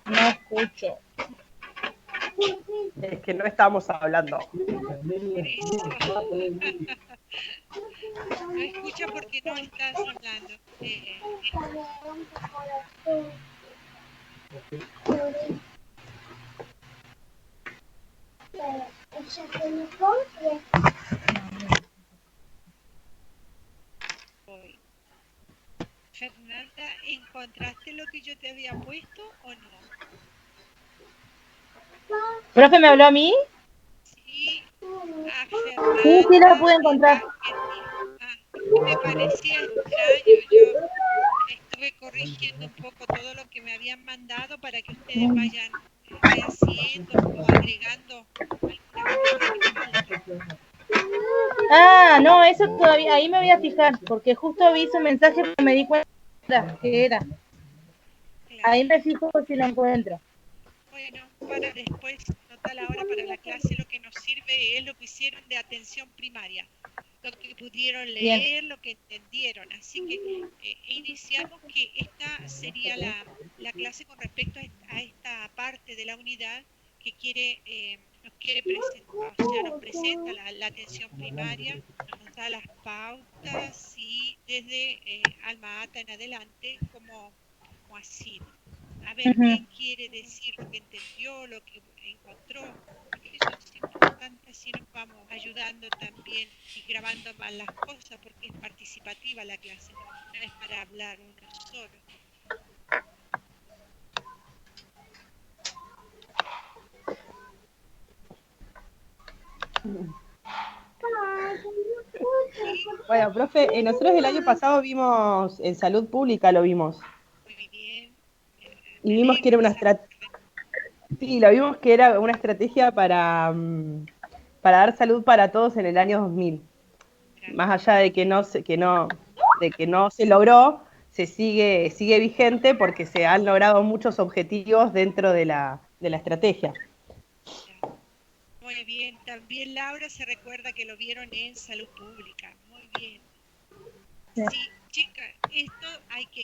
No escucho. Es que no estamos hablando. Por eso. No escucha porque no estás hablando. Voy. Fernanda, ¿encontraste lo que yo te había puesto o no? ¿Profe me habló a mí? Sí, a Sí, sí la Fernanda pude encontrar. me parecía extraño. Yo estuve corrigiendo un poco todo lo que me habían mandado para que ustedes vayan rehaciendo o agregando algunas cosas que faltan. Ah, no, eso todavía, ahí me voy a fijar, porque justo vi su mensaje y me di cuenta que era. Claro. Ahí me fijo si lo encuentro. Bueno, para después, nota la hora para la clase, lo que nos sirve es lo que hicieron de atención primaria, lo que pudieron Bien. leer, lo que entendieron. Así que iniciamos que esta sería la clase con respecto a esta parte de la unidad que nos quiere presentar, o sea, nos presenta la atención primaria, nos da las pautas y desde Alma Ata en adelante, como así. A ver qué quiere decir, lo que entendió, lo que encontró, porque eso es importante, así nos vamos ayudando también y grabando más las cosas, porque es participativa la clase, no es para hablar uno solo. ¿Sí? Bueno, profe, nosotros el año pasado vimos, en salud pública lo vimos. Muy bien. Y Me vimos que era alegra una estrategia. Sí, lo vimos que era una estrategia para dar salud para todos en el año 2000. Más allá de que de que no se logró, sigue vigente porque se han logrado muchos objetivos dentro de la estrategia. Muy bien. También Laura se recuerda que lo vieron en salud pública. Muy bien. Sí, chicas, esto hay que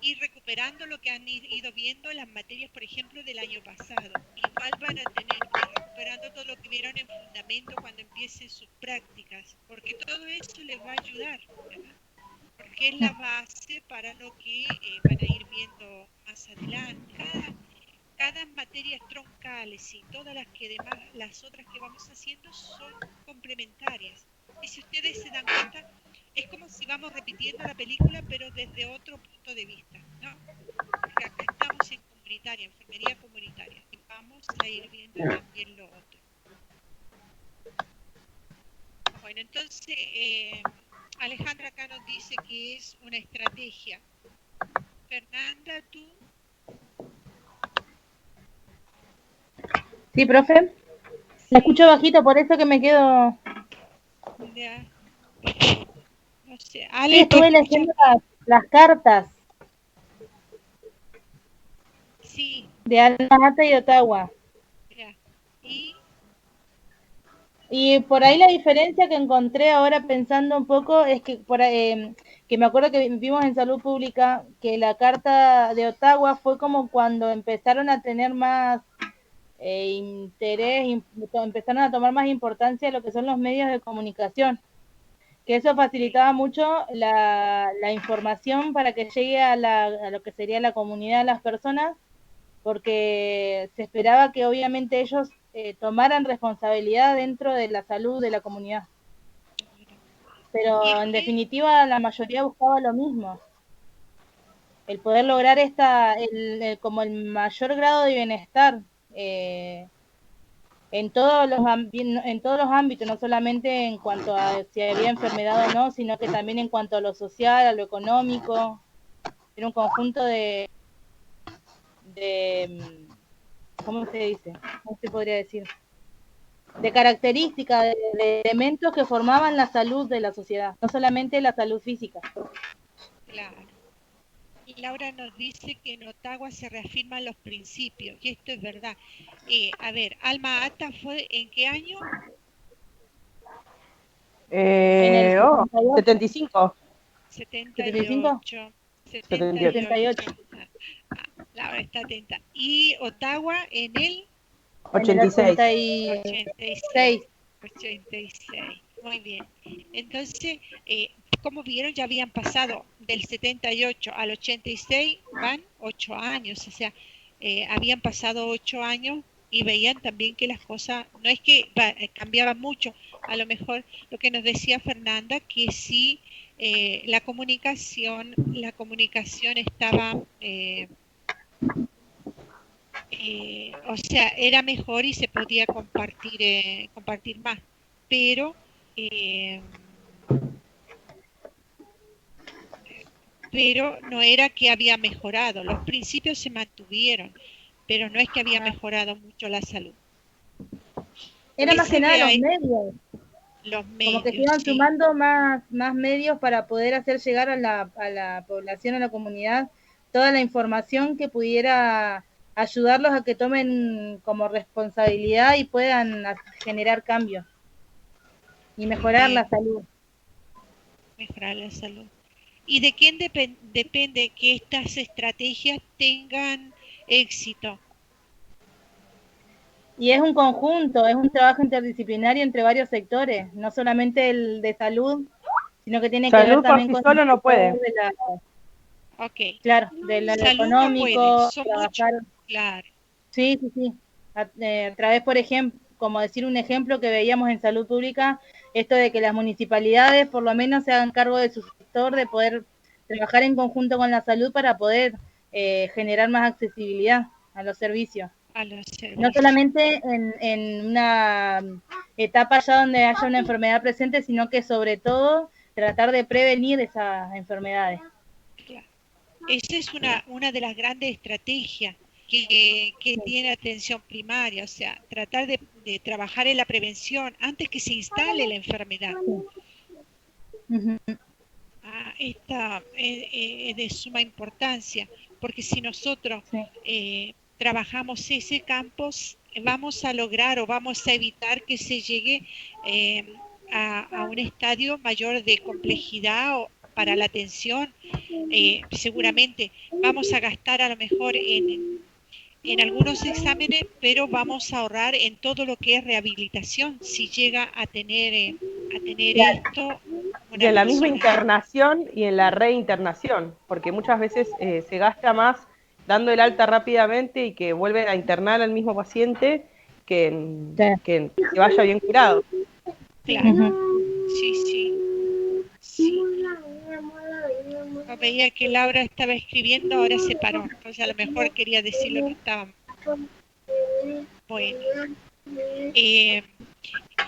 ir recuperando lo que han ido viendo en las materias, por ejemplo, del año pasado. Igual van a tener que ir recuperando todo lo que vieron en fundamento cuando empiecen sus prácticas, porque todo eso les va a ayudar, ¿verdad? Porque es la base para lo que van a ir viendo más adelante. Cada materias troncales y todas las que demás, las otras que vamos haciendo son complementarias. Y si ustedes se dan cuenta, es como si vamos repitiendo la película, pero desde otro punto de vista, ¿no? Porque acá estamos en comunitaria, enfermería comunitaria, y vamos a ir viendo también lo otro. Bueno, entonces, Alejandra acá nos dice que es una estrategia. Fernanda, tú. Sí, profe. La escucho bajito, por eso que me quedo. Ya. No sé, Sí, Ale, ¿tú estuve escuchas? leyendo las cartas Sí, de Alma Ata y de Ottawa. ya. Y Y por ahí la diferencia que encontré ahora pensando un poco es que que me acuerdo que vimos en salud pública que la carta de Ottawa fue como cuando empezaron a tener más interés, empezaron a tomar más importancia lo que son los medios de comunicación, que eso facilitaba mucho la información para que llegue a lo que sería la comunidad de las personas, porque se esperaba que obviamente ellos tomaran responsabilidad dentro de la salud de la comunidad. y Pero es en que, definitiva la mayoría buscaba lo mismo, el poder lograr como el mayor grado de bienestar en todos los ámbitos, no solamente en cuanto a si había enfermedad o no, sino que también en cuanto a lo social, a lo económico, era un conjunto de ¿cómo se dice? ¿Cómo se podría decir? De características, de elementos que formaban la salud de la sociedad, no solamente la salud física. claro, Laura nos dice que en Ottawa se reafirman los principios, y esto es verdad. A ver, Alma Ata fue ¿en qué año? En el 78. 75. ¿75? 78. 78. 78. Laura está atenta. Y Ottawa en el En el 86. 86. 86. Muy bien. Entonces, como vieron, ya habían pasado del 78 al 86, van 8 años. O sea, habían pasado 8 años y veían también que las cosas, no es que cambiaban mucho. A lo mejor lo que nos decía Fernanda, que sí, la comunicación estaba... o sea, era mejor y se podía compartir más, pero eh, no era que había mejorado. Los principios se mantuvieron, pero no es que había mejorado mucho la salud. Era ¿Qué más se que nada ve los ahí? medios, Los como que se medios, iban sí, sumando más medios para poder hacer llegar a la población, a la comunidad, toda la información que pudiera ayudarlos a que tomen como responsabilidad y puedan generar cambios y muy mejorar la bien, salud. mejorar la salud. ¿Y de quién depende que estas estrategias tengan éxito? Y es un conjunto, es un trabajo interdisciplinario entre varios sectores, no solamente el de salud, sino que tiene que ver Salud por también sí con el solo no sector puede. de la, Ok, claro, de lo salud no puede, económico, son muchos, trabajar, claro, sí, sí, sí, a través, por ejemplo, como decir un ejemplo que veíamos en salud pública, esto de que las municipalidades por lo menos se hagan cargo de su sector, de poder trabajar en conjunto con la salud para poder generar más accesibilidad a los servicios. a los No servicios. solamente en una etapa ya donde haya una enfermedad presente, sino que sobre todo tratar de prevenir esas enfermedades. Claro. Esa es una de las grandes estrategias que Sí. tiene atención primaria, o sea, tratar de trabajar en la prevención antes que se instale la enfermedad. Uh-huh. Esta es de suma importancia, porque si nosotros Sí. trabajamos ese campo, vamos a lograr o vamos a evitar que se llegue a un estadio mayor de complejidad para la atención. Seguramente vamos a gastar a lo mejor en algunos exámenes, pero vamos a ahorrar en todo lo que es rehabilitación si llega a tener Claro. esto Y una en la misma persona. internación y en la reinternación, porque muchas veces se gasta más dando el alta rápidamente y que vuelven a internar al mismo paciente que vaya bien curado. Claro, Uh-huh. sí, sí, sí. No, veía que Laura estaba escribiendo, ahora se paró. Entonces a lo mejor quería decir lo que estaba. Bueno, eh,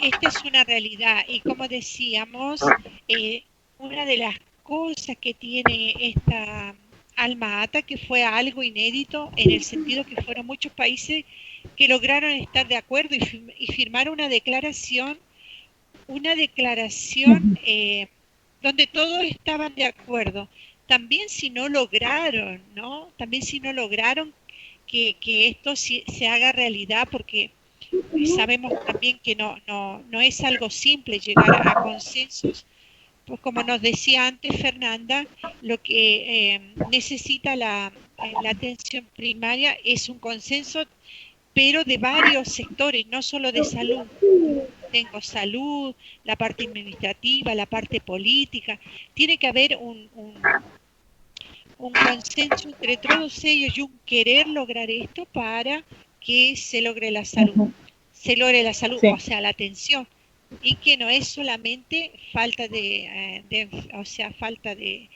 esta es una realidad y como decíamos, una de las cosas que tiene esta Alma Ata, que fue algo inédito en el sentido que fueron muchos países que lograron estar de acuerdo y firmar una declaración donde todos estaban de acuerdo. También si no lograron, ¿no? También si no lograron que esto se haga realidad, porque sabemos también que no es algo simple llegar a consensos, pues como nos decía antes Fernanda, lo que necesita la atención primaria es un consenso, pero de varios sectores, no solo de salud. Tengo salud, la parte administrativa, la parte política. Tiene que haber un consenso entre todos ellos y un querer lograr esto para que se logre la salud. Uh-huh. Se logre la salud, Sí. o sea, la atención. Y que no es solamente falta o sea, falta de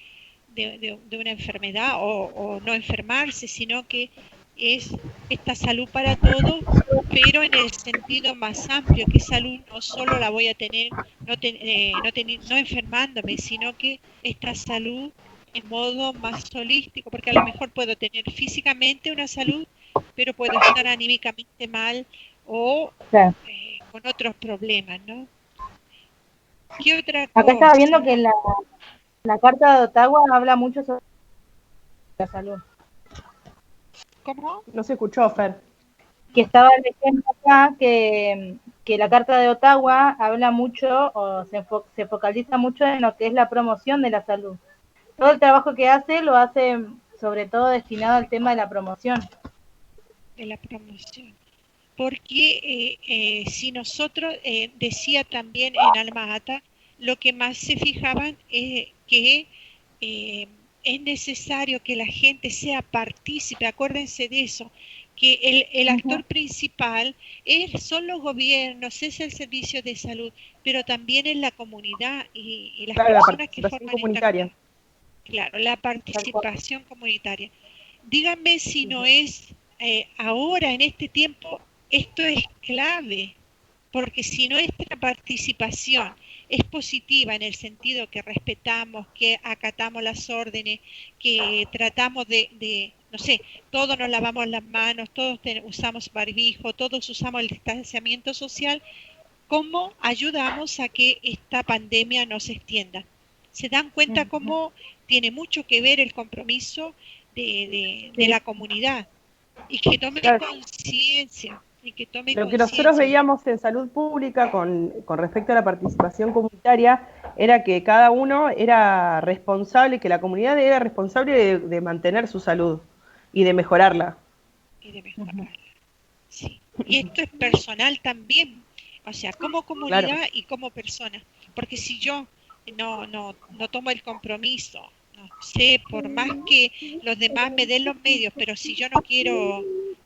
una enfermedad o no enfermarse, sino que es esta salud para todos, pero en el sentido más amplio, que salud no solo la voy a tener no enfermándome, sino que esta salud en modo más holístico, porque a lo mejor puedo tener físicamente una salud, pero puedo estar anímicamente mal o Claro. con otros problemas, ¿no? ¿Qué otra Acá estaba viendo cosa? que la Carta de Ottawa habla mucho sobre la salud. ¿Cómo? No se escuchó, Fer. Que estaba leyendo acá que la Carta de Ottawa habla mucho o se focaliza mucho en lo que es la promoción de la salud. todo el trabajo que hace lo hace sobre todo destinado al tema de la promoción. De la promoción. Porque si nosotros, decía también en Alma Ata, lo que más se fijaban es que es necesario que la gente sea partícipe, acuérdense de eso, que el actor principal son los gobiernos, es el servicio de salud, pero también es la comunidad y las Claro, la personas que participación forman comunitaria. esta... Claro, la participación comunitaria. Díganme si no es ahora, en este tiempo, esto es clave, porque si nuestra participación es positiva en el sentido que respetamos, que acatamos las órdenes, que tratamos no sé, todos nos lavamos las manos, todos usamos barbijo, todos usamos el distanciamiento social, ¿cómo ayudamos a que esta pandemia no se extienda? ¿Se dan cuenta cómo tiene mucho que ver el compromiso de la comunidad? Y que tome conciencia. Lo que nosotros veíamos en salud pública con respecto a la participación comunitaria era que cada uno era responsable, que la comunidad era responsable de mantener su salud y de mejorarla. Sí. Y esto es personal también, o sea, como comunidad y como persona. Porque si yo no tomo el compromiso, no sé, por más que los demás me den los medios, pero si yo no quiero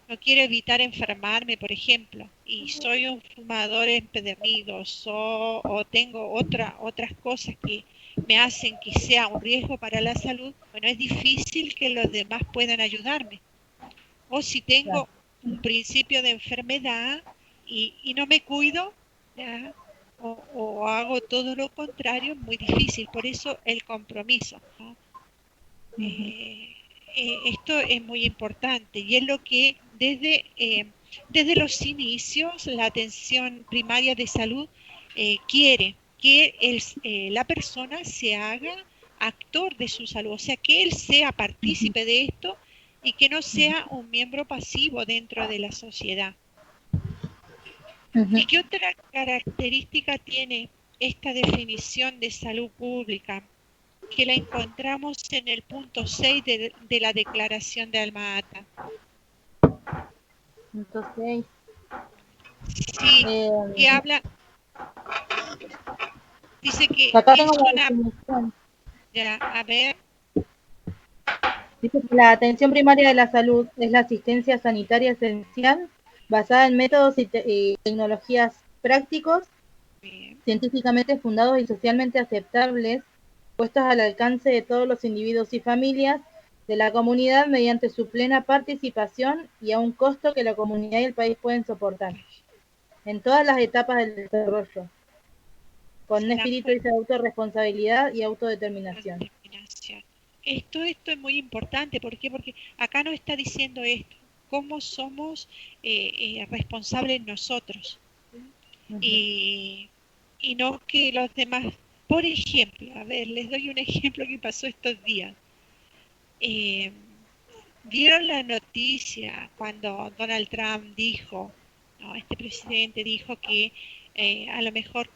evitar enfermarme, por ejemplo, y soy un fumador empedernido, o tengo otras cosas que me hacen que sea un riesgo para la salud, bueno, es difícil que los demás puedan ayudarme. O si tengo un principio de enfermedad y no me cuido, ¿ya? O hago todo lo contrario, es muy difícil. Por eso el compromiso, ¿no? Esto es muy importante y es lo que desde los inicios la atención primaria de salud quiere que la persona se haga actor de su salud, o sea, que él sea partícipe de esto y que no sea un miembro pasivo dentro de la sociedad. ¿Y qué otra característica tiene esta definición de salud pública? Que la encontramos en el punto 6 de la Declaración de Alma Ata. Punto 6. Sí, que habla... Dice que acá es tengo la una... definición. Ya, a ver... Dice que la atención primaria de la salud es la asistencia sanitaria esencial basada en métodos y tecnologías prácticos, científicamente fundados y socialmente aceptables, puestos al alcance de todos los individuos y familias de la comunidad mediante su plena participación y a un costo que la comunidad y el país pueden soportar, en todas las etapas del desarrollo, con un espíritu de autorresponsabilidad y autodeterminación. Esto es muy importante, ¿por qué? Porque acá nos está diciendo esto, cómo somos responsables nosotros, y no que los demás. Por ejemplo, a ver, les doy un ejemplo que pasó estos días. ¿Vieron la noticia cuando Donald Trump dijo, no, este presidente dijo que a lo mejor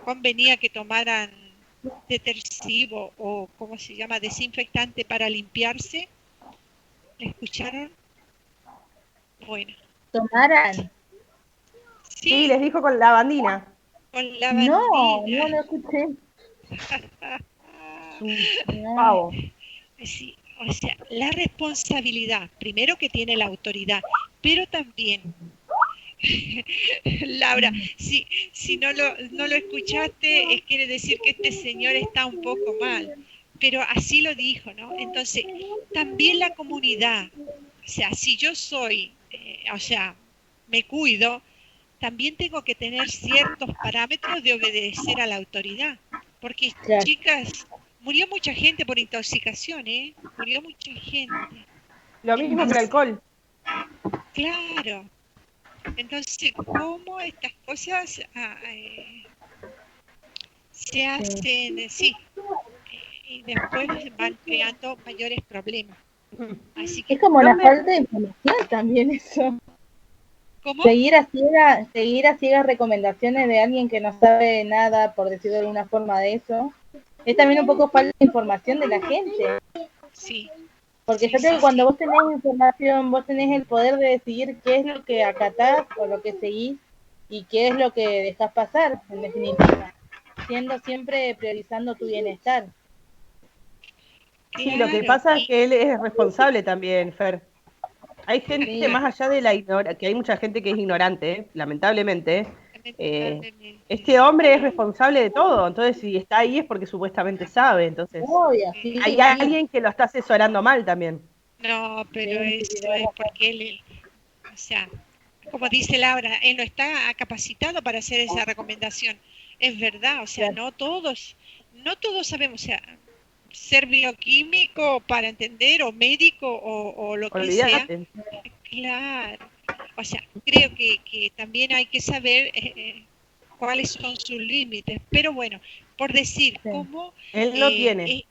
convenía que tomaran detersivo o, ¿cómo se llama?, desinfectante para limpiarse? ¿Escucharon? Bueno. ¿Tomaran? Sí, les dijo con lavandina. Con lavandina. No lo escuché. Pavo. Sí, o sea, la responsabilidad, primero que tiene la autoridad, pero también, Laura, si no lo escuchaste, quiere decir que este señor está un poco mal, pero así lo dijo, ¿no? Entonces, también la comunidad, o sea, si yo soy, me cuido, también tengo que tener ciertos parámetros de obedecer a la autoridad, porque, chicas, murió mucha gente por intoxicación, murió mucha gente. Lo mismo que el alcohol. Claro. Entonces, ¿cómo estas cosas se hacen? Y después van creando mayores problemas. Así que, es como la falta de información también eso. ¿Cómo? Seguir a ciegas recomendaciones de alguien que no sabe nada, por decirlo de alguna forma, de eso, es también un poco falta de información de la gente. Sí, Porque sí, yo creo sí, que cuando sí. vos tenés información, vos tenés el poder de decidir qué es lo que acatás o lo que seguís y qué es lo que dejás pasar, en definitiva, siendo siempre priorizando tu bienestar. Sí, lo que Claro, pasa es que él es responsable también, Fer. Hay gente Sí, más allá de la ignorancia, que hay mucha gente que es ignorante, lamentablemente. eh, lamentablemente, este hombre es sí. responsable de todo, entonces si está ahí es porque supuestamente sabe, entonces obvio, Eh, sí, hay sí, alguien que lo está asesorando mal también. No, pero sí, sí, sí, eso tenés es razón. porque o sea, como dice Laura, él no está capacitado para hacer esa recomendación. Es verdad, o sea, Claro, no todos sabemos, o sea, ser bioquímico para entender, o médico, o lo que sea. Olvídate. Claro, o sea, creo que también hay que saber cuáles son sus límites, pero bueno, por decir, sí, cómo Él no tiene.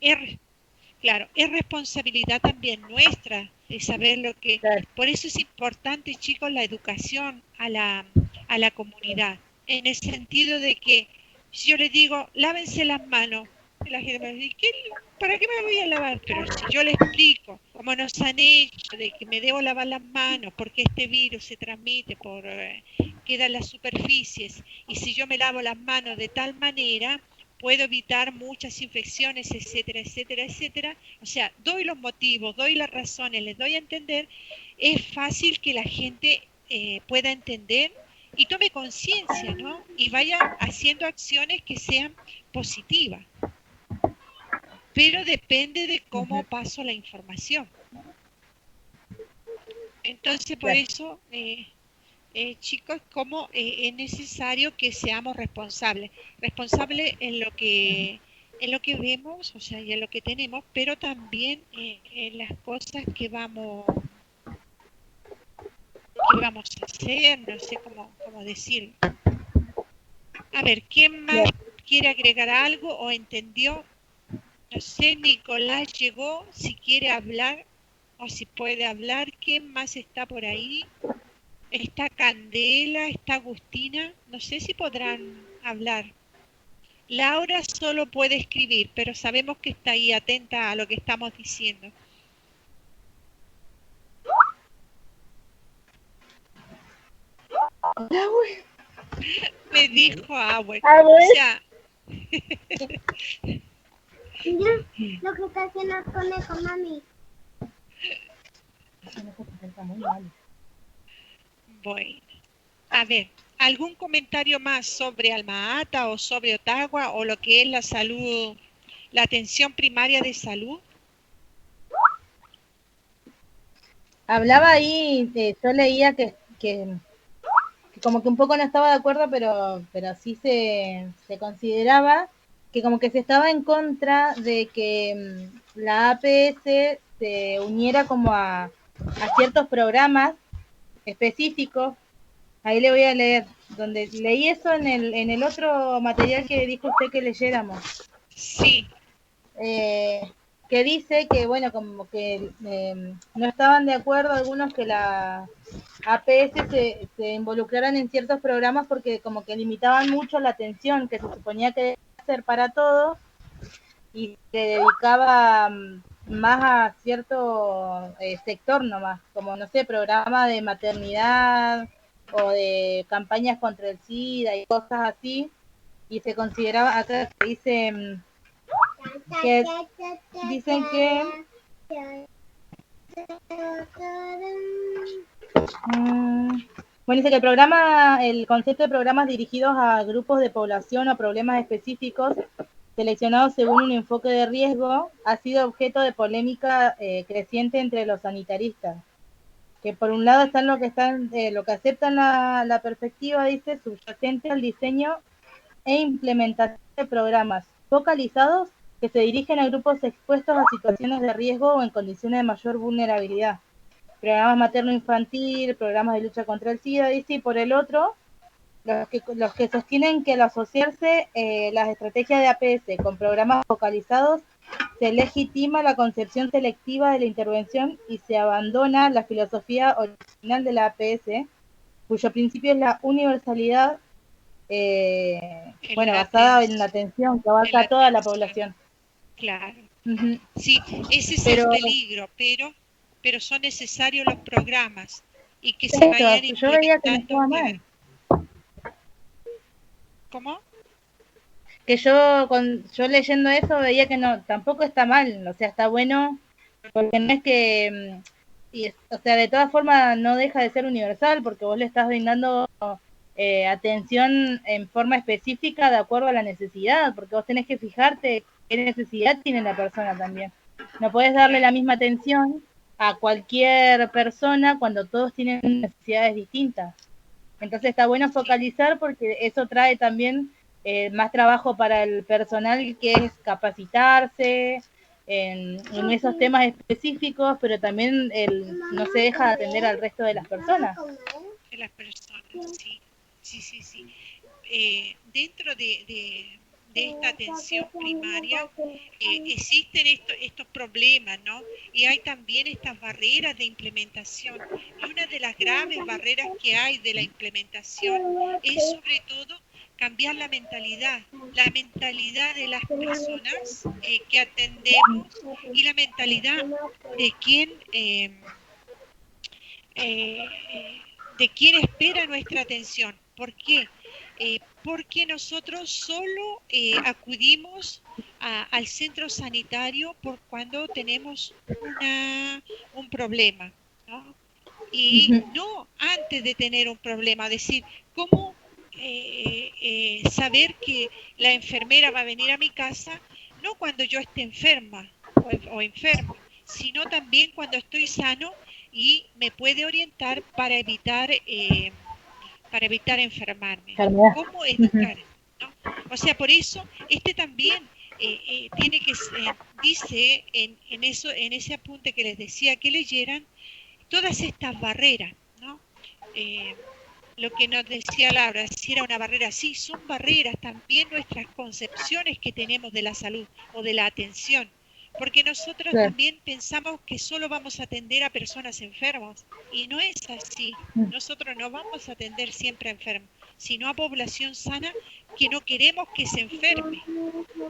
claro, es responsabilidad también nuestra de saber lo que... claro, Por eso es importante, chicos, la educación a la comunidad, en el sentido de que si yo les digo, lávense las manos, y la gente me dice, ¿para qué me voy a lavar? Pero si yo le explico cómo nos han hecho de que me debo lavar las manos, porque este virus se transmite por queda en las superficies, y si yo me lavo las manos de tal manera, puedo evitar muchas infecciones, etcétera, etcétera, etcétera. O sea, doy los motivos, doy las razones, les doy a entender, es fácil que la gente pueda entender y tome conciencia, ¿no? Y vaya haciendo acciones que sean positivas. Pero depende de cómo ujú, paso la información. Entonces, por claro. eso, chicos, como es necesario que seamos responsables, responsables en lo que vemos, o sea, y en lo que tenemos, pero también en las cosas que vamos a hacer, no sé cómo decirlo. A ver, ¿quién más Claro. quiere agregar algo o entendió? No sé, Nicolás llegó, si quiere hablar o si puede hablar, ¿quién más está por ahí? Está Candela, está Agustina, no sé si podrán hablar. Laura solo puede escribir, pero sabemos que está ahí atenta a lo que estamos diciendo. Me dijo Agüe. A O ver. sea, Yo lo que está haciendo el conejo, mami. bueno. A ver, ¿algún comentario más sobre Alma Ata o sobre Ottawa o lo que es la salud, la atención primaria de salud? Hablaba ahí, yo leía que como que un poco no estaba de acuerdo, pero sí se consideraba que como que se estaba en contra de que la APS se uniera como a ciertos programas específicos. Ahí le voy a leer, donde leí eso en el otro material que dijo usted que leyéramos. Sí, Eh, que dice que, bueno, como que no estaban de acuerdo algunos que la APS se involucraran en ciertos programas porque como que limitaban mucho la atención que se suponía que debía ser para todos y se dedicaba más a cierto sector nomás, como no sé, programa de maternidad o de campañas contra el SIDA y cosas así, y se consideraba, acá dice que dicen que bueno, dice que el concepto de programas dirigidos a grupos de población o problemas específicos seleccionados según un enfoque de riesgo ha sido objeto de polémica creciente entre los sanitaristas. Que por un lado están lo que aceptan la perspectiva, dice, subyacente al diseño e implementación de programas focalizados que se dirigen a grupos expuestos a situaciones de riesgo o en condiciones de mayor vulnerabilidad. Programas materno-infantil, programas de lucha contra el SIDA, dice, y por el otro, los que sostienen que al asociarse las estrategias de APS con programas focalizados se legitima la concepción selectiva de la intervención y se abandona la filosofía original de la APS, cuyo principio es la universalidad, en bueno, la, basada en la atención que en abarca la a toda la atención. población. claro. Ujú. Sí, ese es el Pero peligro, pero son necesarios los programas y que se esto, vayan yo veía que no implementando. estaba mal. ¿Cómo? Que yo leyendo eso veía que no, tampoco está mal, o sea, está bueno, porque no es que, o sea, de todas formas no deja de ser universal, porque vos le estás brindando atención en forma específica de acuerdo a la necesidad, porque vos tenés que fijarte qué necesidad tiene la persona también. No podés darle la misma atención a cualquier persona cuando todos tienen necesidades distintas. Entonces está bueno focalizar porque eso trae también más trabajo para el personal, que es capacitarse en esos temas específicos, pero también no se deja de atender al resto de las personas. De las personas, sí, sí, sí, sí. Dentro de esta atención primaria existen estos problemas, ¿no? Y hay también estas barreras de implementación. Y una de las graves barreras que hay de la implementación es sobre todo cambiar la mentalidad de las personas que atendemos y la mentalidad de quien espera nuestra atención. ¿Por qué? Porque nosotros solo acudimos al centro sanitario por cuando tenemos un problema, ¿no? Y no antes de tener un problema, decir, ¿cómo saber que la enfermera va a venir a mi casa? No cuando yo esté enferma o enfermo, sino también cuando estoy sano y me puede orientar para evitar enfermarme. Enfermedad. ¿Cómo educar? ¿No? O sea, por eso este también tiene que dice en ese apunte que les decía que leyeran todas estas barreras, ¿no? Lo que nos decía Laura, si era una barrera, sí, son barreras también nuestras concepciones que tenemos de la salud o de la atención, porque nosotros Claro. también pensamos que solo vamos a atender a personas enfermas y no es así. Nosotros no vamos a atender siempre a enfermos, sino a población sana que no queremos que se enferme.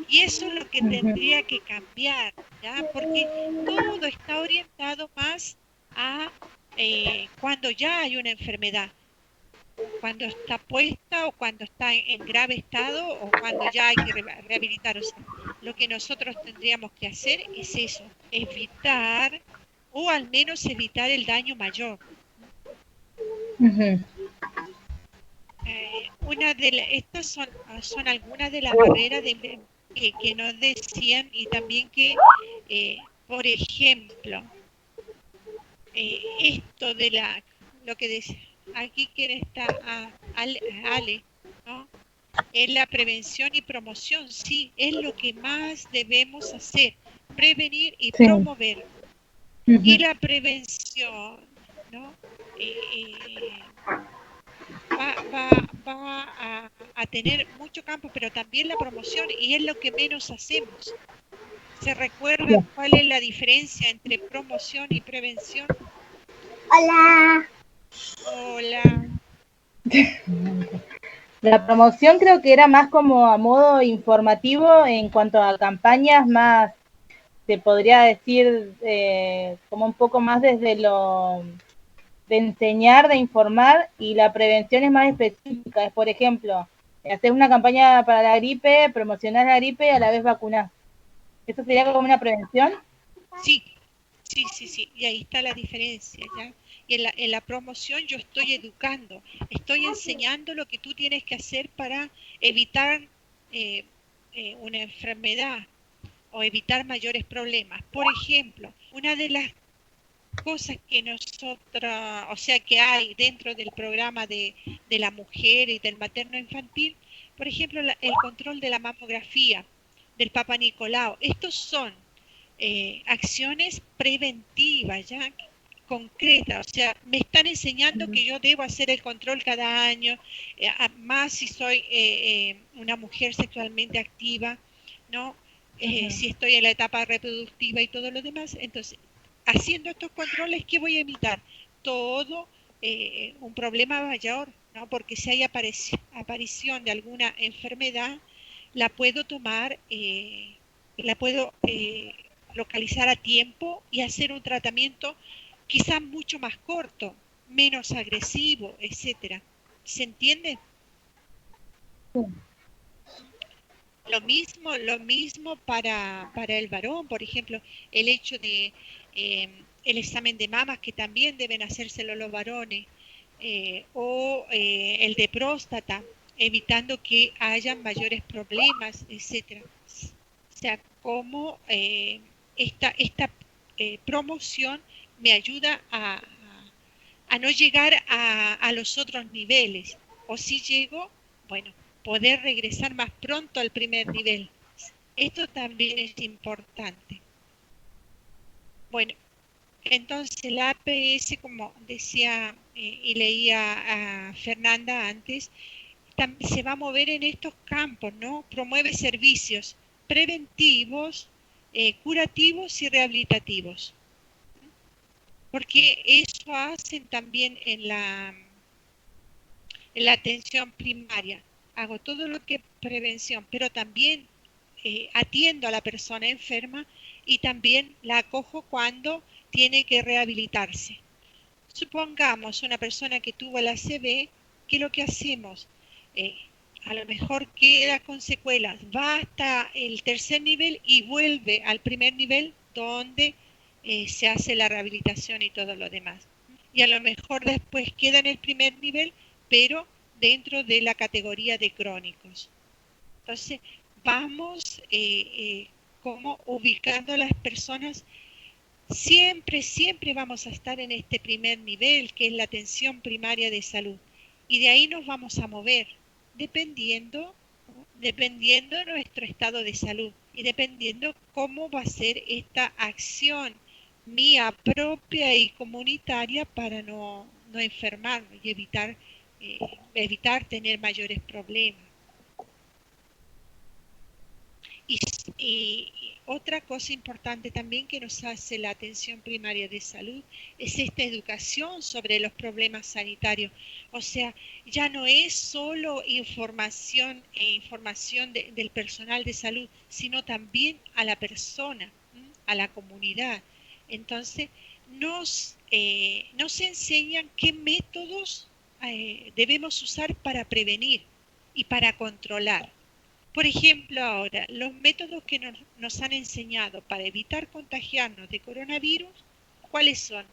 Y eso es lo que tendría que cambiar, ¿ya? Porque todo está orientado más a cuando ya hay una enfermedad, cuando está puesta o cuando está en grave estado o cuando ya hay que rehabilitar. O sea, lo que nosotros tendríamos que hacer es eso, evitar o al menos evitar el daño mayor. Estas son algunas de las barreras que nos decían y también que, por ejemplo, esto de lo que dice aquí que está Ale, ¿no? Es la prevención y promoción, sí, es lo que más debemos hacer, prevenir y Sí. promover. Y la prevención, ¿no? Va a tener mucho campo, pero también la promoción, y es lo que menos hacemos. ¿Se recuerdan cuál es la diferencia entre promoción y prevención? Hola. Hola. La promoción creo que era más como a modo informativo en cuanto a campañas más, se podría decir, como un poco más desde lo de enseñar, de informar, y la prevención es más específica. Es, por ejemplo, hacer una campaña para la gripe, promocionar la gripe y a la vez vacunar. ¿Eso sería como una prevención? Sí, sí, sí, sí. Y ahí está la diferencia, ¿ya? Y en la promoción yo estoy educando, estoy enseñando lo que tú tienes que hacer para evitar una enfermedad o evitar mayores problemas. Por ejemplo, una de las cosas que nosotros, o sea, que hay dentro del programa de la mujer y del materno infantil, por ejemplo, el control de la mamografía, del Papa Nicolau. Estos son acciones preventivas, ya concretas, o sea, me están enseñando que yo debo hacer el control cada año, más si soy una mujer sexualmente activa, ¿no? Si estoy en la etapa reproductiva y todo lo demás, entonces, haciendo estos controles, ¿qué voy a evitar? Todo un problema mayor, ¿no? Porque si hay aparición de alguna enfermedad, la puedo tomar la puedo localizar a tiempo y hacer un tratamiento quizás mucho más corto, menos agresivo, etcétera. ¿Se entiende? Sí. Lo mismo para el varón, por ejemplo, el hecho de el examen de mamas, que también deben hacérselo los varones, o el de próstata, evitando que haya mayores problemas, etcétera. O sea, cómo esta promoción me ayuda a no llegar a los otros niveles. O si llego, bueno, poder regresar más pronto al primer nivel. Esto también es importante. Bueno, entonces la APS, como decía y leía a Fernanda antes, se va a mover en estos campos, ¿no? Promueve servicios preventivos, curativos y rehabilitativos. Porque eso hacen también en la atención primaria. Hago todo lo que es prevención, pero también atiendo a la persona enferma y también la acojo cuando tiene que rehabilitarse. Supongamos una persona que tuvo el ACV, ¿qué es lo que hacemos? A lo mejor queda con secuelas, va hasta el tercer nivel y vuelve al primer nivel donde se hace la rehabilitación y todo lo demás. Y a lo mejor después queda en el primer nivel, pero dentro de la categoría de crónicos. Entonces, vamos como ubicando a las personas. Siempre vamos a estar en este primer nivel, que es la atención primaria de salud. Y de ahí nos vamos a mover, dependiendo de nuestro estado de salud y dependiendo cómo va a ser esta acción mía propia y comunitaria para no enfermarme y evitar tener mayores problemas. Y otra cosa importante también que nos hace la atención primaria de salud es esta educación sobre los problemas sanitarios. O sea, ya no es solo información del personal de salud, sino también a la persona, a la comunidad. Entonces, nos enseñan qué métodos debemos usar para prevenir y para controlar. Por ejemplo, ahora, los métodos que nos han enseñado para evitar contagiarnos de coronavirus, ¿cuáles son?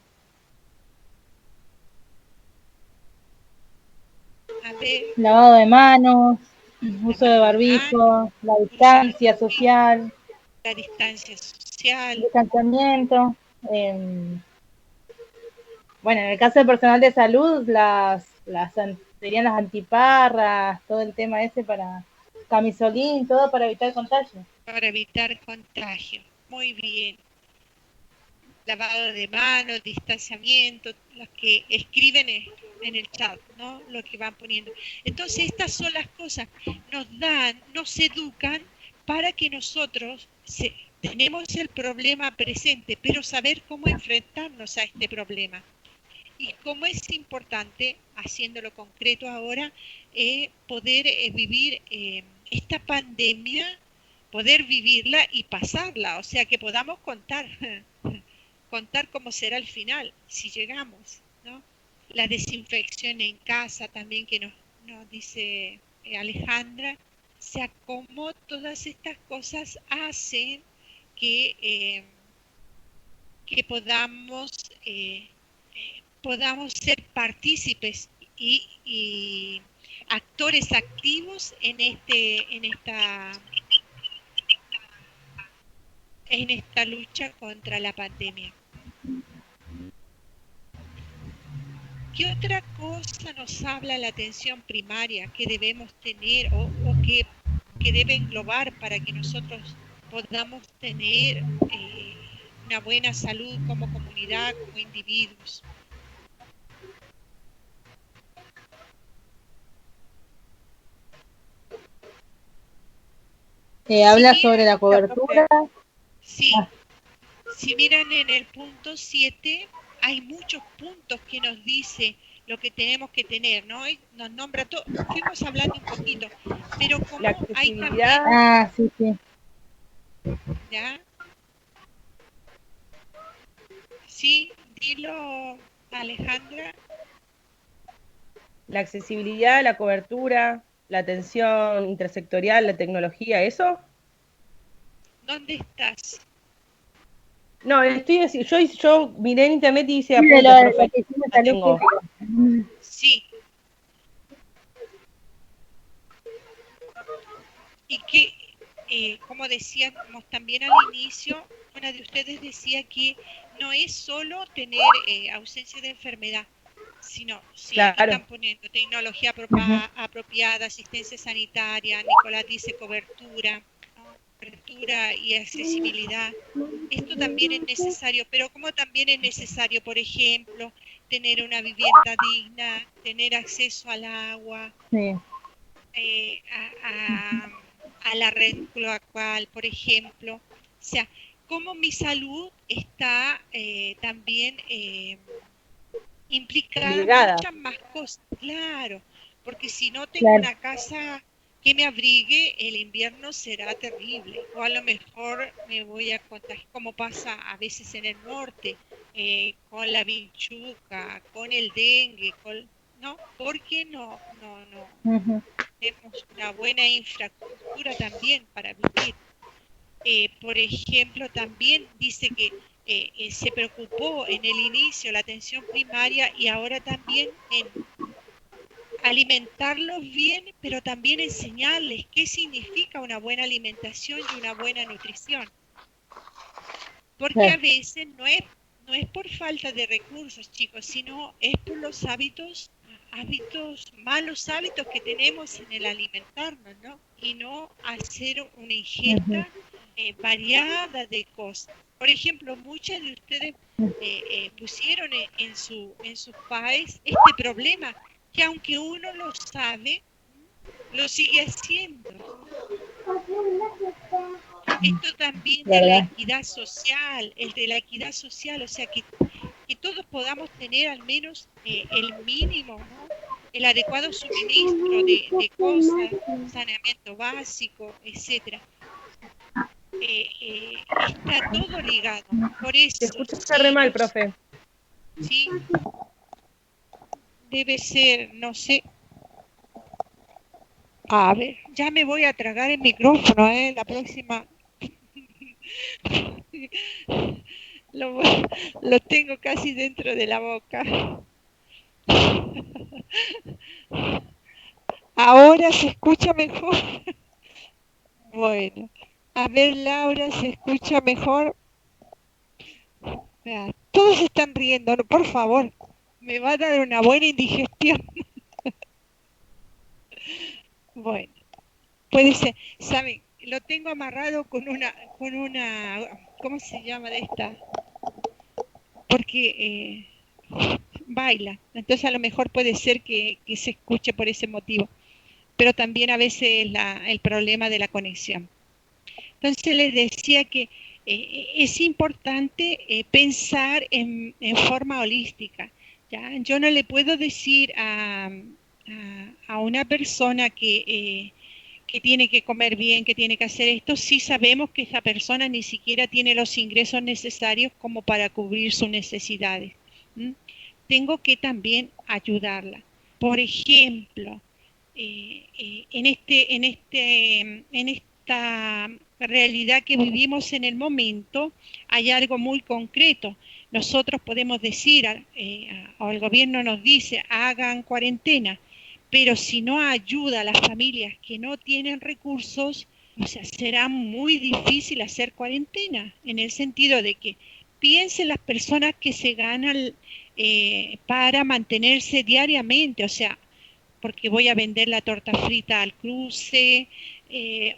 A ver. Lavado de manos, uso de Lavado de manos, barbijo, la distancia social, la distancia social. distanciamiento. Bueno, en el caso del personal de salud, serían las antiparras, todo el tema ese para camisolín, todo para evitar contagio. Para evitar contagio. Muy bien. Lavado de manos, distanciamiento, los que escriben en el chat, ¿no? Lo que van poniendo. Entonces, estas son las cosas nos educan para que nosotros tenemos el problema presente, pero saber cómo enfrentarnos a este problema. Y cómo es importante, haciéndolo concreto ahora, poder vivir esta pandemia, poder vivirla y pasarla, o sea, que podamos contar cómo será el final, si llegamos, ¿no? La desinfección en casa también que nos dice Alejandra, o sea, cómo todas estas cosas hacen que podamos ser partícipes y actores activos en esta lucha contra la pandemia. ¿Qué otra cosa nos habla la atención primaria que debemos tener o que debe englobar para que nosotros podamos tener una buena salud como comunidad, como individuos? Habla sobre la cobertura. Sí. Si miran en el punto 7, hay muchos puntos que nos dice lo que tenemos que tener, ¿no? Y nos nombra todo. Fuimos hablando un poquito, pero como La hay accesibilidad. también... Ah, sí, sí. ¿Ya? Sí, dilo, Alejandra. La accesibilidad, la cobertura, la atención intersectorial, la tecnología, ¿eso? ¿Dónde estás? No, yo miré en internet y hice Sí, de apuntes, lo profe. que hicimos La salud tengo. pública. Sí. Y que, como decíamos también al inicio, una de ustedes decía que no es solo tener ausencia de enfermedad, sino, sí, aquí Claro. están poniendo tecnología Ujú. apropiada, asistencia sanitaria, Nicolás dice cobertura, ¿no? Cobertura y accesibilidad. Esto también es necesario, pero como también es necesario, por ejemplo, tener una vivienda digna, tener acceso al agua, Sí, eh, a, a- a la red cloacal, por ejemplo. O sea, cómo mi salud está también implicada en Ligada. muchas más cosas, claro, porque si no tengo claro. una casa que me abrigue, el invierno será terrible, o a lo mejor me voy a contagiar, como pasa a veces en el norte, con la vinchuca, con el dengue, ¿no? Porque no Ujú. tenemos una buena infraestructura también para vivir. Por ejemplo, también dice que se preocupó en el inicio la atención primaria y ahora también en alimentarlos bien, pero también enseñarles qué significa una buena alimentación y una buena nutrición. Porque a Claro. veces no es por falta de recursos, chicos, sino es por los malos hábitos que tenemos en el alimentarnos, ¿no? Y no hacer una Ujú. ingesta variada de cosas. Por ejemplo, muchas de ustedes pusieron en sus país este problema, que aunque uno lo sabe, lo sigue haciendo. Esto también de la ¿Verdad? equidad social, el de la equidad social, o sea, que todos podamos tener al menos el mínimo, ¿no? El adecuado suministro de cosas, saneamiento básico, etcétera. Está todo ligado. Por Se eso, escucha re si mal, nos, profe. sí, debe ser, no sé, a ver, ya me voy a tragar el micrófono, la próxima lo, lo tengo casi dentro de la boca. Ahora se escucha mejor. Bueno, a ver, Laura, ¿se escucha mejor? Vea, todos están riendo, no, por favor. Me va a dar una buena indigestión. Bueno, puede ser. ¿Saben? Lo tengo amarrado ¿cómo se llama de esta? Porque baila. Entonces a lo mejor puede ser que se escuche por ese motivo. Pero también a veces el problema de la conexión. Entonces les decía que es importante pensar en forma holística. ¿Ya? Yo no le puedo decir a una persona que tiene que comer bien, que tiene que hacer esto, si sabemos que esa persona ni siquiera tiene los ingresos necesarios como para cubrir sus necesidades. ¿Mm? Tengo que también ayudarla. Por ejemplo, en esta realidad que vivimos en el momento, hay algo muy concreto. Nosotros podemos decir, o el gobierno nos dice, hagan cuarentena, pero si no ayuda a las familias que no tienen recursos, o sea, será muy difícil hacer cuarentena, en el sentido de que piensen las personas que se ganan para mantenerse diariamente, o sea, porque voy a vender la torta frita al cruce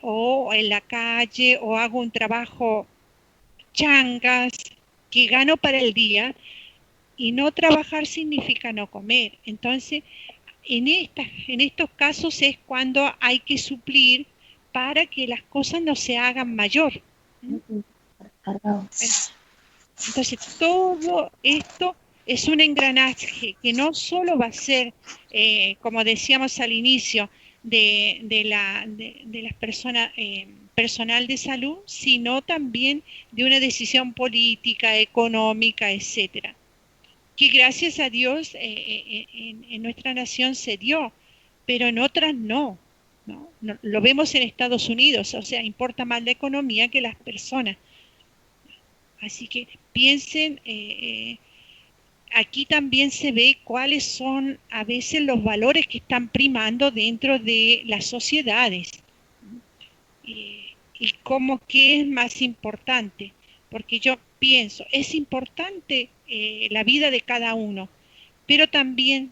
o en la calle o hago un trabajo changas que gano para el día y no trabajar significa no comer. Entonces, en estos casos es cuando hay que suplir para que las cosas no se hagan mayor. ¿Mm? Entonces, todo esto es un engranaje que no solo va a ser, como decíamos al inicio, de las personas personal de salud, sino también de una decisión política, económica, etcétera. Que gracias a Dios en nuestra nación se dio, pero en otras no, ¿no? Lo vemos en Estados Unidos, o sea, importa más la economía que las personas. Así que piensen, aquí también se ve cuáles son a veces los valores que están primando dentro de las sociedades y cómo qué es más importante, porque yo pienso, es importante la vida de cada uno, pero también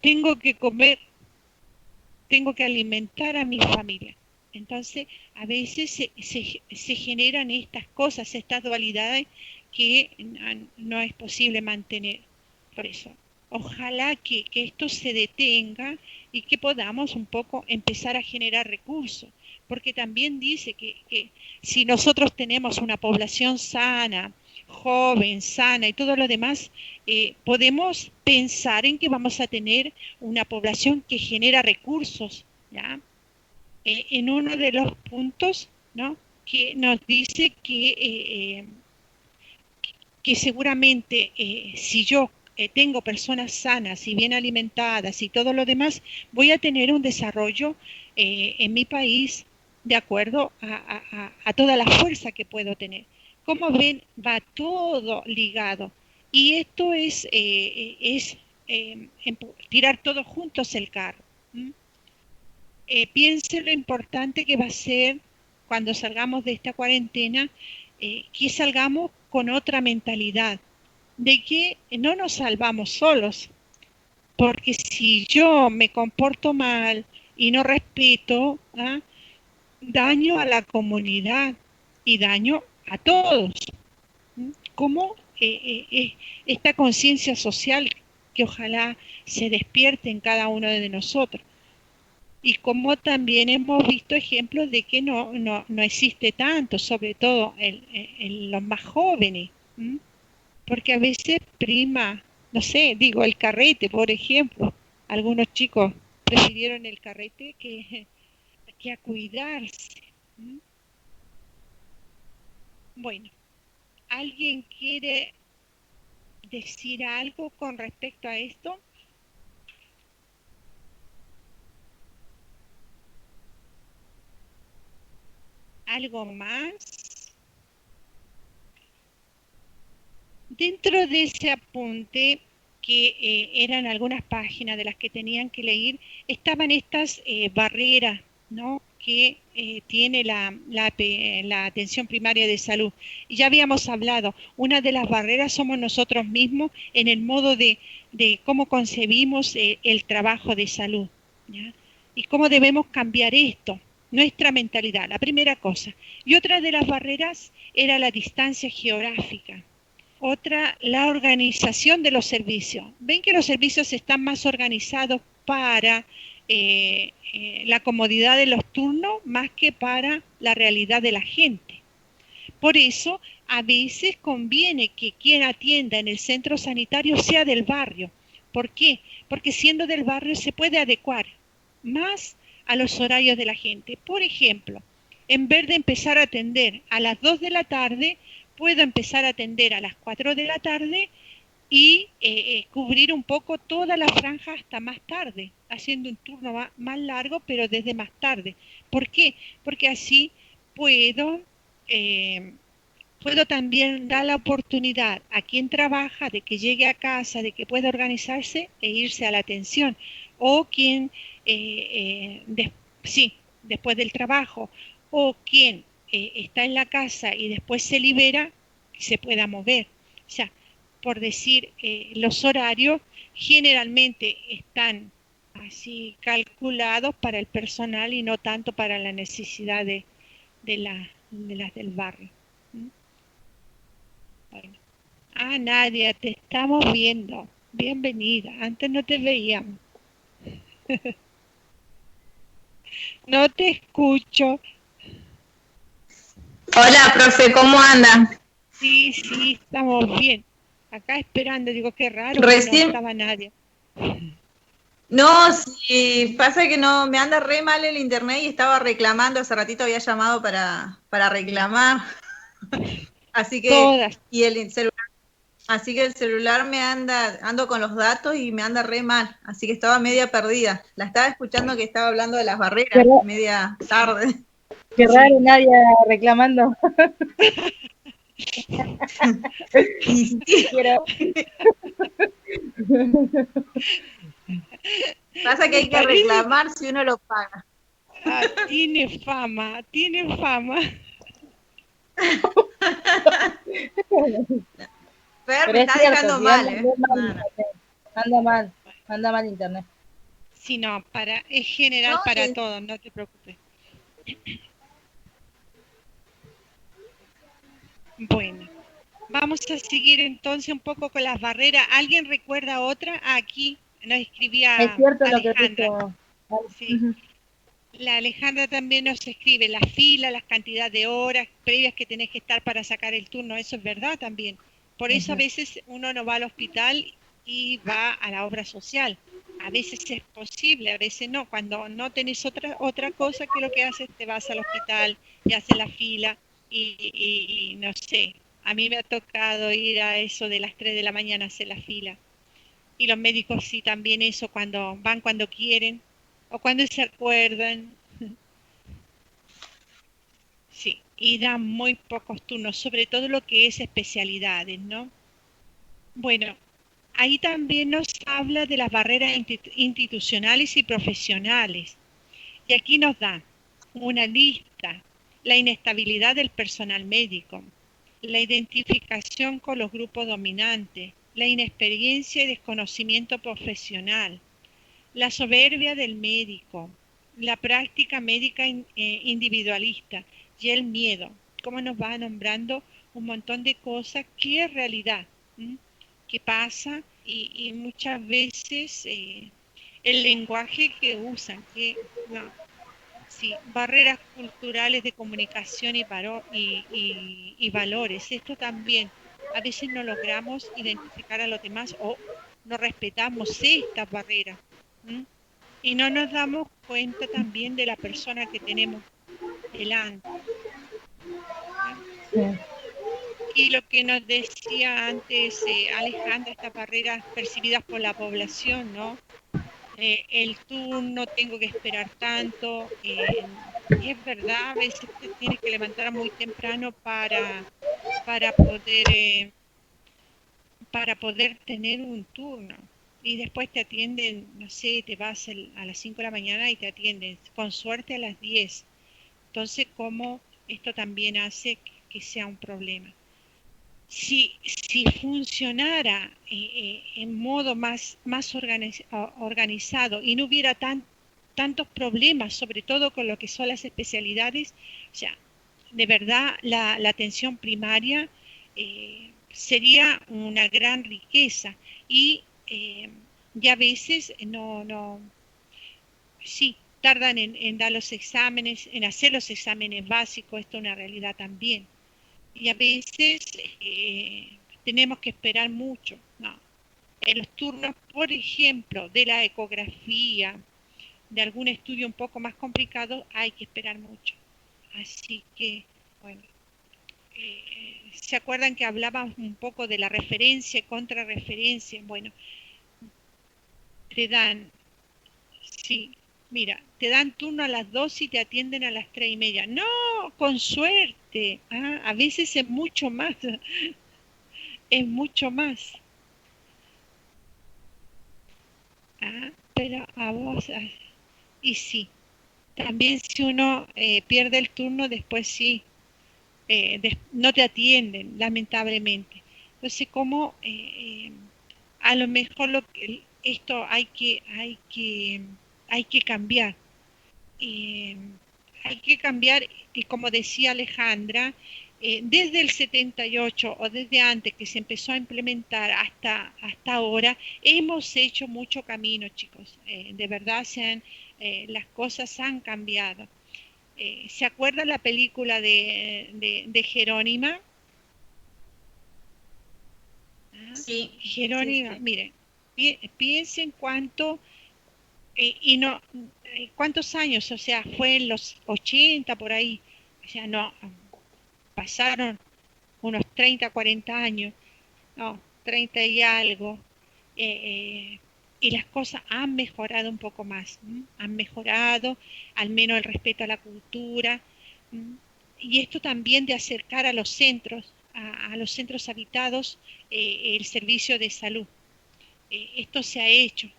tengo que comer, tengo que alimentar a mi familia. Entonces, a veces se generan estas cosas, estas dualidades que no es posible mantener. Por eso, ojalá que esto se detenga y que podamos un poco empezar a generar recursos, porque también dice que si nosotros tenemos una población sana, joven, sana y todo lo demás, podemos pensar en que vamos a tener una población que genera recursos, ¿ya? En uno de los puntos, ¿no?, que nos dice que seguramente si yo tengo personas sanas y bien alimentadas y todo lo demás, voy a tener un desarrollo en mi país de acuerdo a toda la fuerza que puedo tener. Como ven, va todo ligado. Y esto es tirar todos juntos el carro. Piense lo importante que va a ser cuando salgamos de esta cuarentena, que salgamos con otra mentalidad, de que no nos salvamos solos, porque si yo me comporto mal y no respeto, ¿ah?, daño a la comunidad y daño a todos. Como esta conciencia social que ojalá se despierte en cada uno de nosotros. Y como también hemos visto ejemplos de que no existe tanto, sobre todo en los más jóvenes, porque a veces prima, no sé, digo, el carrete, por ejemplo. Algunos chicos prefirieron el carrete que a cuidarse. Bueno, ¿alguien quiere decir algo con respecto a esto? ¿Algo más? Dentro de ese apunte, que eran algunas páginas de las que tenían que leer, estaban estas barreras, ¿no?, que tiene la atención primaria de salud. Y ya habíamos hablado, una de las barreras somos nosotros mismos en el modo de cómo concebimos el trabajo de salud, ¿ya? Y cómo debemos cambiar esto, nuestra mentalidad, la primera cosa. Y otra de las barreras era la distancia geográfica. Otra, la organización de los servicios. Ven que los servicios están más organizados para la comodidad de los turnos más que para la realidad de la gente. Por eso, a veces conviene que quien atienda en el centro sanitario sea del barrio. ¿Por qué? Porque siendo del barrio se puede adecuar más a los horarios de la gente. Por ejemplo, en vez de empezar a atender a las 2 de la tarde, puedo empezar a atender a las 4 de la tarde y cubrir un poco toda la franja hasta más tarde, haciendo un turno más largo, pero desde más tarde. ¿Por qué? Porque así puedo también dar la oportunidad a quien trabaja de que llegue a casa, de que pueda organizarse e irse a la atención. O quien, después del trabajo, o quien está en la casa y después se libera, se pueda mover. O sea, por decir, los horarios generalmente están así calculados para el personal y no tanto para la necesidad de las del barrio. Bueno. Nadia, te estamos viendo. Bienvenida. Antes no te veíamos. No te escucho. Hola, profe, ¿cómo anda? Sí, estamos bien. Acá esperando, digo, qué raro, Recién, no estaba nadie. No, sí, pasa que no, me anda re mal el internet y estaba reclamando, hace ratito había llamado para reclamar, así que, Todas. y el celular, así que el celular ando con los datos y me anda re mal, así que estaba media perdida. La estaba escuchando que estaba hablando de las Qué, barreras, media tarde. qué Sí. raro, Nadia reclamando. Y sí, Quiero. pasa que Me hay que parece, reclamar si uno lo paga. tiene fama, tiene fama. Fer, Pero me es está cierto, dejando si mal, anda ¿eh? muy mal No, no. internet, anda mal internet. Si no, es general No, para sí. todos, no te preocupes. Bueno, vamos a seguir entonces un poco con las barreras. ¿Alguien recuerda otra? Aquí nos Es escribía cierto lo que Alejandra. dijo. Sí, la Alejandra también nos escribe la fila, la cantidad de horas previas que tenés que estar para sacar el turno. Eso es verdad también. Por eso a veces uno no va al hospital y va a la obra social. A veces es posible, a veces no. Cuando no tenés otra cosa que lo que haces, te vas al hospital y haces la fila y no sé. A mí me ha tocado ir a eso de las 3 de la mañana a hacer la fila. Y los médicos sí también eso cuando van cuando quieren o cuando se acuerdan. Sí, y dan muy pocos turnos, sobre todo lo que es especialidades, ¿no? Bueno, ahí también nos habla de las barreras institucionales y profesionales. Y aquí nos da una lista: la inestabilidad del personal médico, la identificación con los grupos dominantes, la inexperiencia y desconocimiento profesional, la soberbia del médico, la práctica médica individualista y el miedo. Cómo nos va nombrando un montón de cosas que es realidad, ¿m? Que pasa y muchas veces el lenguaje que usan, que no, sí, barreras culturales de comunicación y valores. Esto también, a veces no logramos identificar a los demás o no respetamos estas barreras. ¿M? Y no nos damos cuenta también de la persona que tenemos delante. ¿Eh? Sí. Y lo que nos decía antes Alejandra, estas barreras percibidas por la población, ¿no? El turno, tengo que esperar tanto. Y es verdad, a veces te tienes que levantar muy temprano para poder, eh, para poder tener un turno. Y después te atienden, no sé, te vas a las 5 de la mañana y te atienden, con suerte a las 10. Entonces, ¿cómo esto también hace que sea un problema? Si funcionara en modo más organizado y no hubiera tantos problemas, sobre todo con lo que son las especialidades, o sea, de verdad la atención primaria sería una gran riqueza y a veces sí, tardan en dar los exámenes, en hacer los exámenes básicos, esto es una realidad también. Y a veces tenemos que esperar mucho, ¿no? En los turnos, por ejemplo, de la ecografía, de algún estudio un poco más complicado, hay que esperar mucho. Así que, bueno, ¿se acuerdan que hablábamos un poco de la referencia y contrarreferencia? Bueno, te dan, sí, mira, te dan turno a las 2 y te atienden a las 3:30. No, con suerte. A veces es mucho más, es mucho más. Pero a vos, y sí, también si uno pierde el turno, después sí, no te atienden, lamentablemente. Entonces, como a lo mejor esto hay que cambiar. Eh, Hay que cambiar, y como decía Alejandra, desde el 78 o desde antes que se empezó a implementar hasta ahora, hemos hecho mucho camino, chicos. De verdad las cosas han cambiado. ¿Se acuerdan la película de Jerónima? Sí, sí, Jerónima, sí. miren, piensen cuánto y no, ¿cuántos años? O sea, fue en los 80 por ahí. O sea, no, pasaron unos 30, 40 años, no, 30 y algo, y las cosas han mejorado un poco más, han mejorado, al menos el respeto a la cultura, y esto también de acercar a los centros, a los centros habitados, el servicio de salud. Esto se ha hecho.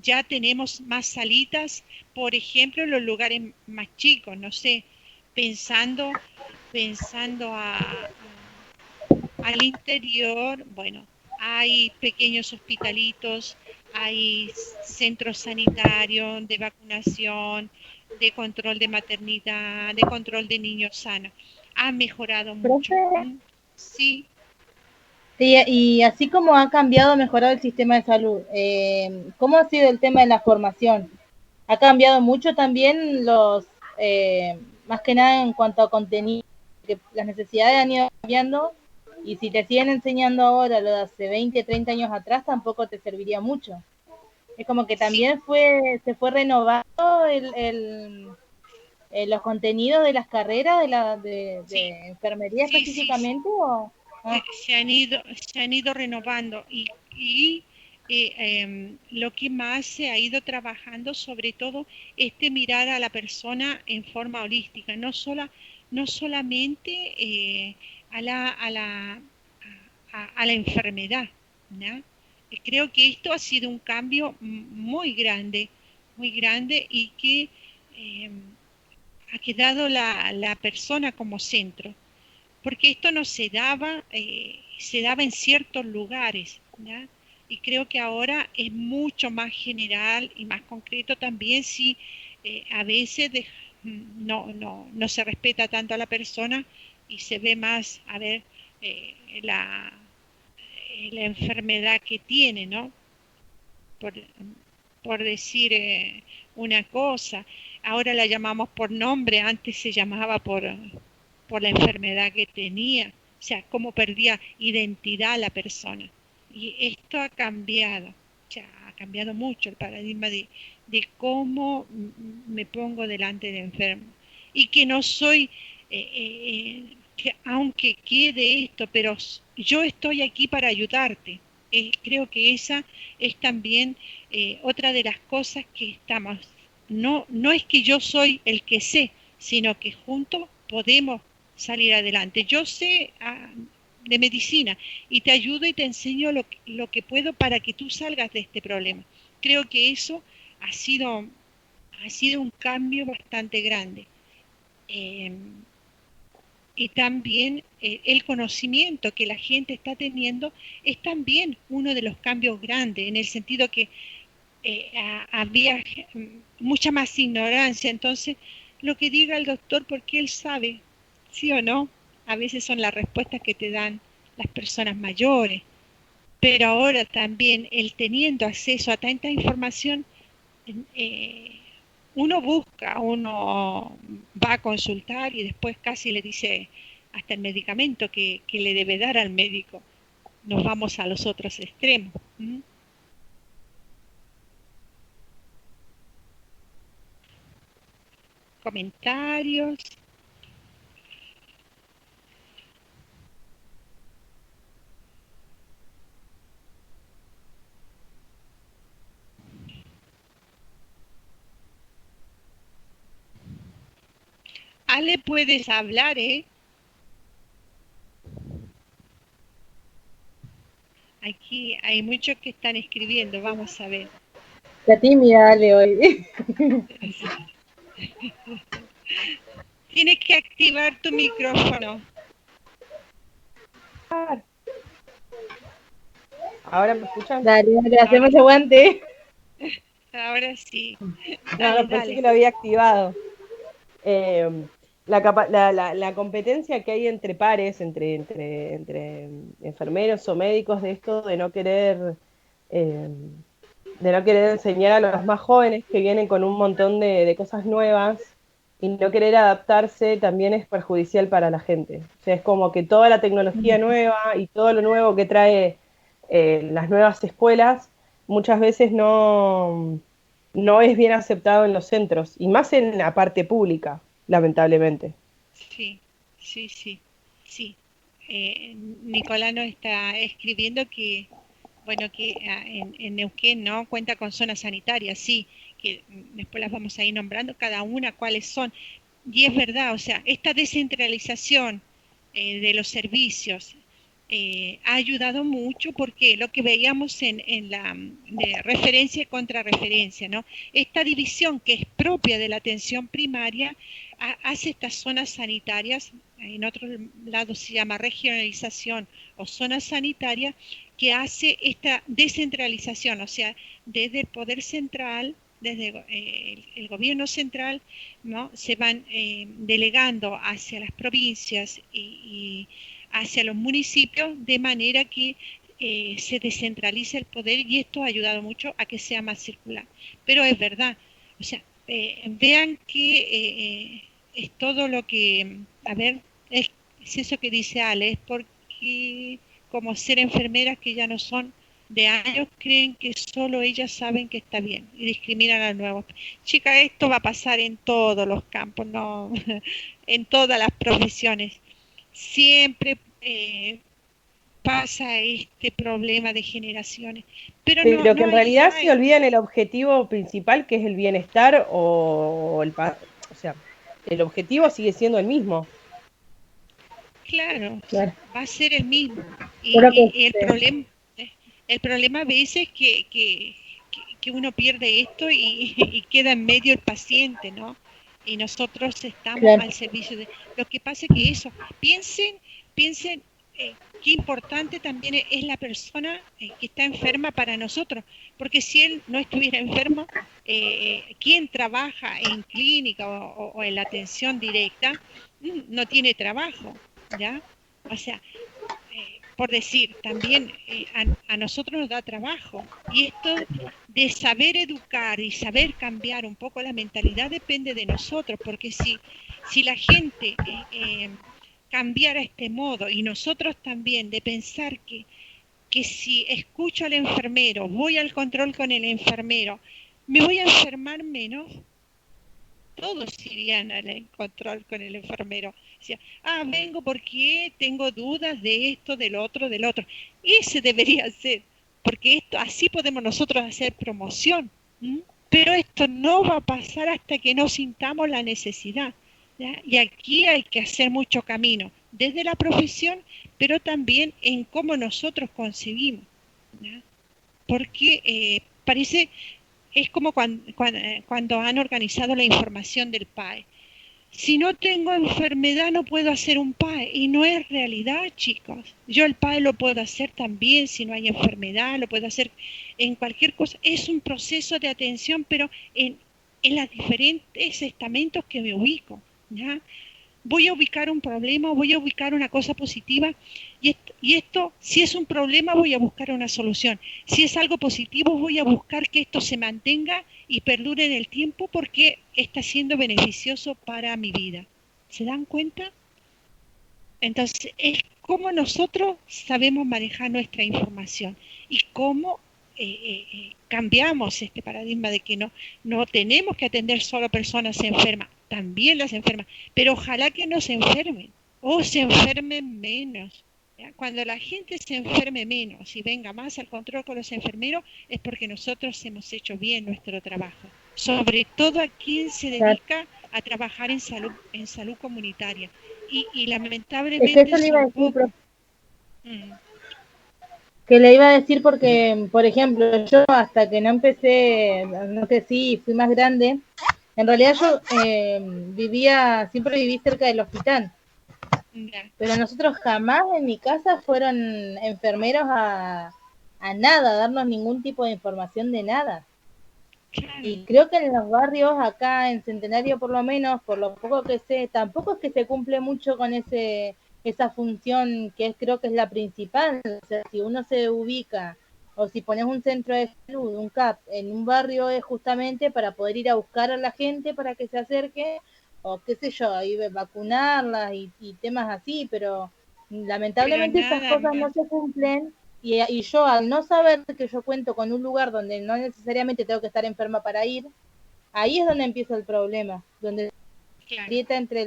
Ya tenemos más salitas, por ejemplo, en los lugares más chicos, no sé, pensando, pensando al interior, bueno, hay pequeños hospitalitos, hay centros sanitarios de vacunación, de control de maternidad, de control de niños sanos. Ha mejorado mucho. Profe, Sí, sí, y así como ha cambiado, mejorado el sistema de salud, ¿cómo ha sido el tema de la formación? ¿Ha cambiado mucho también más que nada en cuanto a contenido, que las necesidades han ido cambiando y si te siguen enseñando ahora lo de hace 20, 30 años atrás, tampoco te serviría mucho? Es como que sí, también se fue renovando los contenidos de las carreras sí, de enfermería sí, sí, sí. específicamente o... Ah, Se han ido renovando y lo que más se ha ido trabajando sobre todo es de mirar a la persona en forma holística, no solamente a la enfermedad, ¿no? Creo que esto ha sido un cambio muy grande y que eh, ha quedado la persona como centro porque esto no se daba en ciertos lugares, ¿ya? Y creo que ahora es mucho más general y más concreto también si a veces no se respeta tanto a la persona y se ve más, a ver, eh, la, la enfermedad que tiene, ¿no? Por, por decir una cosa, ahora la llamamos por nombre, antes se llamaba por la enfermedad que tenía, o sea, cómo perdía identidad la persona. Y esto ha cambiado, o sea, ha cambiado mucho el paradigma de cómo me pongo delante de enfermo. Y que no soy, que aunque quede esto, pero yo estoy aquí para ayudarte. Creo que esa es también otra de las cosas que estamos. No es que yo soy el que sé, sino que juntos podemos salir adelante. Yo sé de medicina y te ayudo y te enseño lo que puedo para que tú salgas de este problema. Creo que eso ha sido, ha sido un cambio bastante grande. Eh, y también el conocimiento que la gente está teniendo es también uno de los cambios grandes, en el sentido que había mucha más ignorancia. Entonces, lo que diga el doctor, porque él sabe, sí o no, a veces son las respuestas que te dan las personas mayores. Pero ahora también, el teniendo acceso a tanta información, eh, uno busca, uno va a consultar y después casi le dice hasta el medicamento que le debe dar al médico. Nos vamos a los otros extremos. Comentarios. Ale, puedes hablar, ¿eh? Aquí hay muchos que están escribiendo, vamos a ver. está tímida, Ale, hoy. Tienes que activar tu micrófono. ¿Ahora me escuchan? Dale, dale, Ahora, hacemos aguante. ahora sí. No, Dale, no, pensé que dale. lo había activado. La competencia que hay entre pares, entre enfermeros o médicos de esto eh, de no querer enseñar a los más jóvenes que vienen con un montón de cosas nuevas y no querer adaptarse también es perjudicial para la gente. O sea, es como que toda la tecnología nueva y todo lo nuevo que trae las nuevas escuelas muchas veces no es bien aceptado en los centros, y más en la parte pública, lamentablemente. Sí, sí, sí, sí. Nicolás nos está escribiendo que, bueno, que en Neuquén, ¿no? Cuenta con zonas sanitarias, sí, que después las vamos a ir nombrando cada una cuáles son. Y es verdad, o sea, esta descentralización de los servicios ha ayudado mucho porque lo que veíamos en la de referencia y contrarreferencia, ¿no? Esta división que es propia de la atención primaria hace estas zonas sanitarias, en otro lado se llama regionalización o zona sanitaria, que hace esta descentralización, o sea, desde el poder central, desde el gobierno central, ¿no? Se van delegando hacia las provincias y hacia los municipios de manera que se descentralice el poder y esto ha ayudado mucho a que sea más circular. Pero es verdad, o sea, vean que es todo lo que, a ver, es eso que dice Ale, es porque como ser enfermeras que ya no son de años creen que solo ellas saben que está bien y discriminan a nuevos. Chica, esto va a pasar en todos los campos, no, en todas las profesiones. Siempre pasa este problema de generaciones, pero no, Pero que no en hay, realidad se olvidan el objetivo principal, que es el bienestar, o sea, el objetivo sigue siendo el mismo. claro, Claro. va a ser el mismo. Creo que Y el problema a veces es que uno pierde esto y queda en medio el paciente, ¿no? Y nosotros estamos claro. al servicio de... Lo que pasa es que eso, piensen qué importante también es la persona que está enferma para nosotros, porque si él no estuviera enfermo, quien trabaja en clínica o en la atención directa no tiene trabajo, ¿ya? O sea, por decir, también a nosotros nos da trabajo. Y esto de saber educar y saber cambiar un poco la mentalidad depende de nosotros, porque si la gente cambiara este modo y nosotros también de pensar que si escucho al enfermero, voy al control con el enfermero, me voy a enfermar menos, todos irían al control con el enfermero. Decía, vengo porque tengo dudas de esto, del otro, del otro. Ese debería ser, porque esto así podemos nosotros hacer promoción. ¿M? Pero esto no va a pasar hasta que no sintamos la necesidad. ¿Ya? Y aquí hay que hacer mucho camino, desde la profesión, pero también en cómo nosotros concebimos. ¿Ya? Porque parece es como cuando han organizado la información del PAE. Si no tengo enfermedad no puedo hacer un PAE y no es realidad, chicos. Yo el PAE lo puedo hacer también si no hay enfermedad, lo puedo hacer en cualquier cosa. Es un proceso de atención, pero en los diferentes estamentos que me ubico, ¿ya? Voy a ubicar un problema, voy a ubicar una cosa positiva y esto, si es un problema, voy a buscar una solución. Si es algo positivo, voy a buscar que esto se mantenga y perdure en el tiempo porque está siendo beneficioso para mi vida. ¿Se dan cuenta? Entonces, es cómo nosotros sabemos manejar nuestra información y cómo cambiamos este paradigma de que no tenemos que atender solo personas enfermas, también las enfermas, pero ojalá que no se enfermen o se enfermen menos. ¿Ya? Cuando la gente se enferme menos y venga más al control con los enfermeros es porque nosotros hemos hecho bien nuestro trabajo. Sobre todo a quien se dedica a trabajar en salud comunitaria. Y Es que lamentablemente eso le iba a son decir, pocos. Mm, que le iba a decir porque, por ejemplo, yo hasta que no empecé, no sé si fui más grande, en realidad yo siempre viví cerca del hospital, ya, pero nosotros jamás en mi casa fueron enfermeros a nada, a darnos ningún tipo de información de nada. claro, Y creo que en los barrios, acá en Centenario por lo menos, por lo poco que sé, tampoco es que se cumple mucho con esa función que creo que es la principal. O sea, si uno se ubica o si pones un centro de salud, un CAP, en un barrio es justamente para poder ir a buscar a la gente para que se acerque o qué sé yo, y vacunarlas y temas así, pero pero lamentablemente esas nada cosas no más. se cumplen Y yo, al no saber que yo cuento con un lugar donde no necesariamente tengo que estar enferma para ir, ahí es donde empieza el problema, donde Claro. grieta entre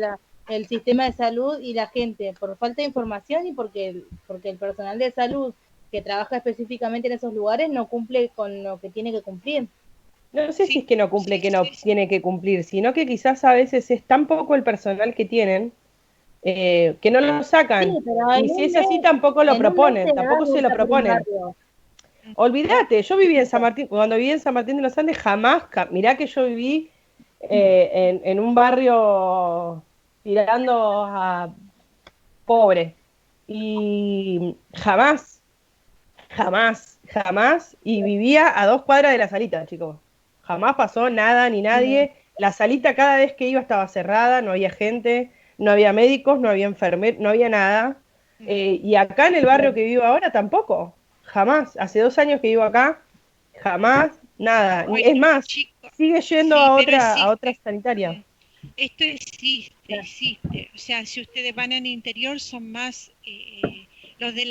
el sistema de salud y la gente, por falta de información y porque el personal de salud que trabaja específicamente en esos lugares no cumple con lo que tiene que cumplir. No sé si Sí, es que no cumple, sí, que no sí, sí. tiene que cumplir, sino que quizás a veces es tan poco el personal que tienen que no lo Sí, sacan. pero Y si es así, tampoco lo en un mes proponen, te das tampoco se lo vuelta por un proponen. barrio. Olvídate, yo viví en San Martín, cuando viví en San Martín de los Andes, jamás, mirá que yo viví en un barrio tirando a pobre. Y jamás, y vivía a 2 cuadras de la salita, chicos. Jamás pasó nada ni nadie. La salita cada vez que iba estaba cerrada, no había gente, no había médicos, no había enfermeros, no había nada. Y acá en el barrio que vivo ahora tampoco, jamás. Hace 2 años que vivo acá, jamás, nada. Bueno, Es más, chicos, sigue yendo sí, a pero otra existe. sanitaria. Esto existe. O sea, si ustedes van al interior, son más los de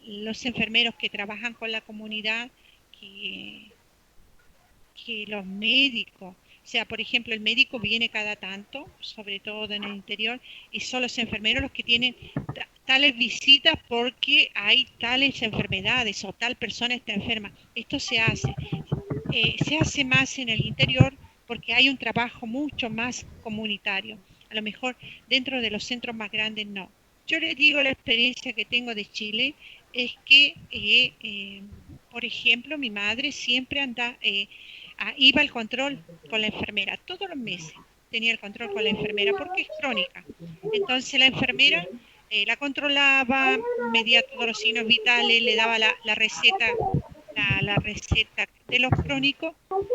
los enfermeros que trabajan con la comunidad que, que los médicos. O sea, por ejemplo, el médico viene cada tanto, sobre todo en el interior, y son los enfermeros los que tienen tales visitas porque hay tales enfermedades o tal persona está enferma. Esto se hace más en el interior porque hay un trabajo mucho más comunitario. A lo mejor dentro de los centros más grandes no. Yo les digo la experiencia que tengo de Chile es que, por ejemplo, mi madre siempre iba al control con la enfermera todos los meses. Tenía el control con la enfermera porque es crónica. Entonces la enfermera la controlaba, medía todos los signos vitales, le daba la receta la receta de los crónicos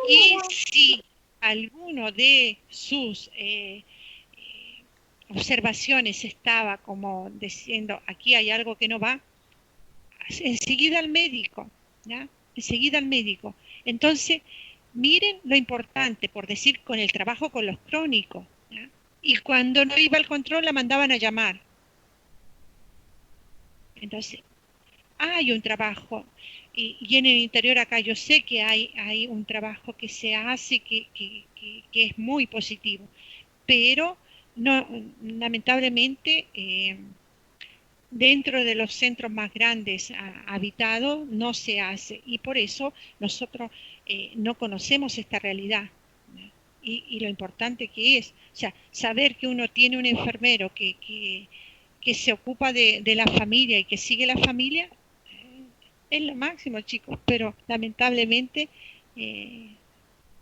y si alguno de sus observaciones estaba como diciendo aquí hay algo que no va, enseguida al médico, ¿ya? Enseguida al médico. Entonces, miren lo importante, por decir, con el trabajo con los crónicos, ¿ya? Y cuando no iba al control la mandaban a llamar. Entonces, hay un trabajo y en el interior acá yo sé que hay un trabajo que se hace que es muy positivo, pero no, lamentablemente dentro de los centros más grandes habitados no se hace y por eso nosotros no conocemos esta realidad. Y lo importante que es, o sea, saber que uno tiene un enfermero que se ocupa de la familia y que sigue la familia, es lo máximo, chicos, pero lamentablemente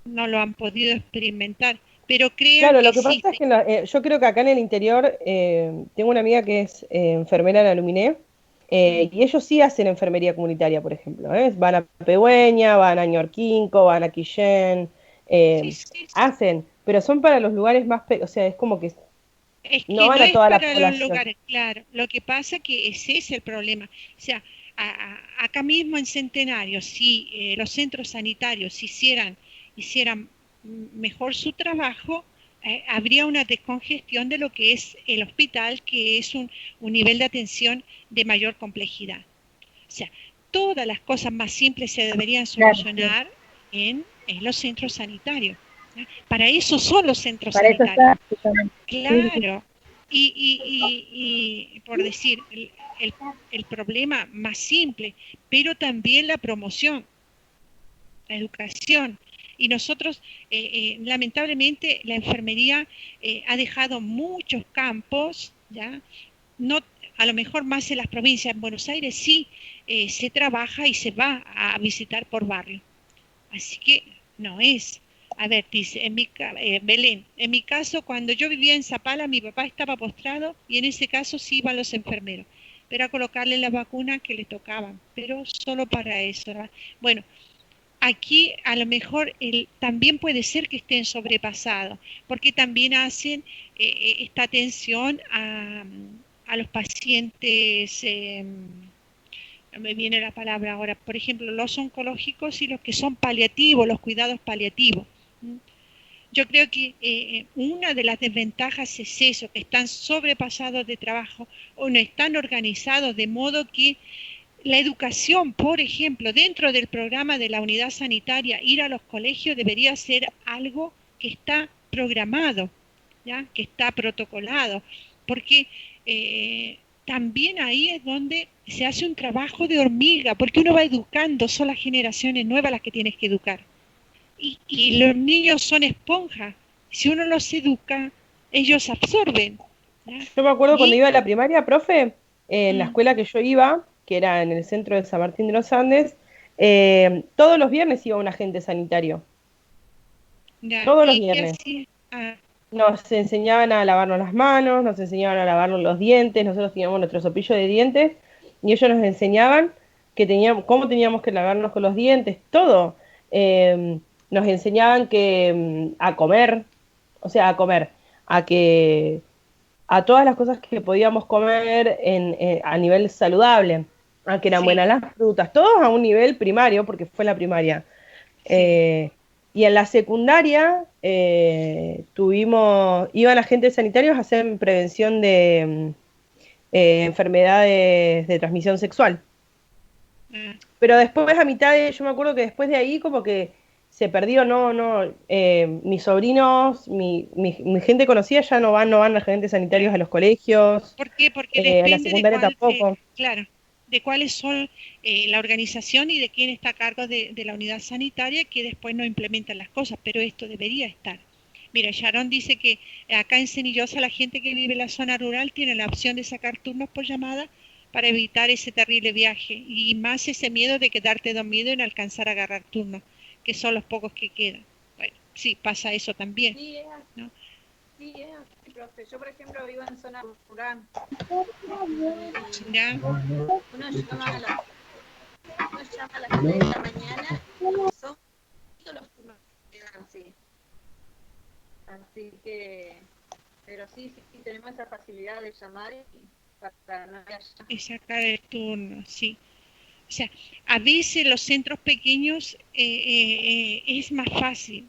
no lo han podido experimentar. Pero crean Claro, que lo que pasa es existe. que yo creo que acá en el interior tengo una amiga que es enfermera en la Luminé y ellos sí hacen enfermería comunitaria, por ejemplo. Van a Pehuen, van a Ñorquinco, van a Quillén, Sí, sí, sí. hacen, pero son para los lugares más, o sea, es como que Es no que van no a es toda la para los población. lugares, claro. Lo que pasa que ese es el problema. O sea, acá mismo en Centenario, si los centros sanitarios hicieran mejor su trabajo, habría una descongestión de lo que es el hospital, que es un nivel de atención de mayor complejidad. O sea, todas las cosas más simples se deberían solucionar en los centros sanitarios, ¿ya? Para eso son los centros Para eso sanitarios. está, justamente. Claro. Y por decir, el problema más simple, pero también la promoción, la educación. Y nosotros, lamentablemente, la enfermería ha dejado muchos campos, ¿ya? No, a lo mejor más en las provincias. En Buenos Aires sí se trabaja y se va a visitar por barrio. Así que no es. A ver, dice, Belén, en mi caso, cuando yo vivía en Zapala, mi papá estaba postrado y en ese caso sí iban los enfermeros, pero a colocarle la vacuna que le tocaban, pero solo para eso, ¿verdad? Bueno, aquí a lo mejor también puede ser que estén sobrepasados, porque también hacen esta atención a los pacientes, no me viene la palabra ahora, por ejemplo, los oncológicos y los que son paliativos, los cuidados paliativos. Yo creo que una de las desventajas es eso, que están sobrepasados de trabajo o no están organizados de modo que La educación, por ejemplo, dentro del programa de la unidad sanitaria, ir a los colegios debería ser algo que está programado, ¿ya? Que está protocolado, porque también ahí es donde se hace un trabajo de hormiga, porque uno va educando, son las generaciones nuevas las que tienes que educar. Y los niños son esponjas, si uno los educa, ellos absorben, ¿ya? Yo me acuerdo cuando Y, iba a la primaria, profe, en la mm, escuela que yo iba, que era en el centro de San Martín de los Andes, todos los viernes iba un agente sanitario. ya, Todos los ¿y qué viernes. hacía? Ah, Nos enseñaban a lavarnos las manos, nos enseñaban a lavarnos los dientes, nosotros teníamos nuestro cepillo de dientes y ellos nos enseñaban que teníamos, cómo teníamos que lavarnos con los dientes, todo. Nos enseñaban que a comer, o sea, a comer, a que a todas las cosas que podíamos comer a nivel saludable, a que eran sí, buenas las frutas, todos a un nivel primario, porque fue la primaria. sí. Y en la secundaria iban agentes sanitarios a hacer prevención de enfermedades de transmisión sexual. Ah, Pero después yo me acuerdo que después de ahí como que se perdió, mis sobrinos, mi gente conocida ya no van agentes sanitarios ya. a los colegios, ¿Por qué? Porque a la depende de secundaria cuál, tampoco. claro, de cuáles son la organización y de quién está a cargo de la unidad sanitaria que después no implementan las cosas, pero esto debería estar. Mira, Sharon dice que acá en Cenillosa la gente que vive en la zona rural tiene la opción de sacar turnos por llamada para evitar ese terrible viaje y más ese miedo de quedarte dormido y no alcanzar a agarrar turnos, que son los pocos que quedan. Bueno, sí, pasa eso también, Sí, ¿no? sí, profe. Yo, por ejemplo, vivo en zona rural y ¿Ya? uno llama a las 3 de la mañana y son poquitos los turnos que dan, sí. Así que, pero sí, tenemos esa facilidad de llamar y para no haya. Y sacar el turno, sí. O sea, a veces los centros pequeños es más fácil,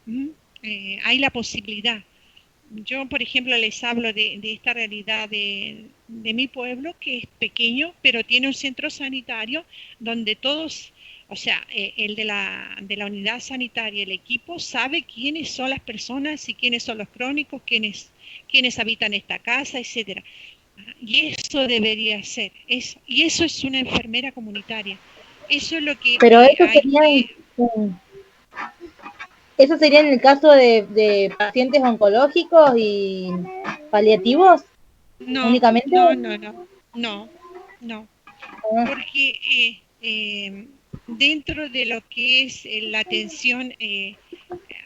hay la posibilidad. Yo, por ejemplo, les hablo de esta realidad de mi pueblo, que es pequeño, pero tiene un centro sanitario donde todos, o sea, el de la unidad sanitaria, el equipo, sabe quiénes son las personas y quiénes son los crónicos, quiénes habitan esta casa, etcétera. Y eso debería ser, y eso es una enfermera comunitaria. Eso es lo que Pero hay que... eso sería en el caso de pacientes oncológicos y paliativos No, únicamente. no, no, no, no, no, Ah, porque dentro de lo que es la atención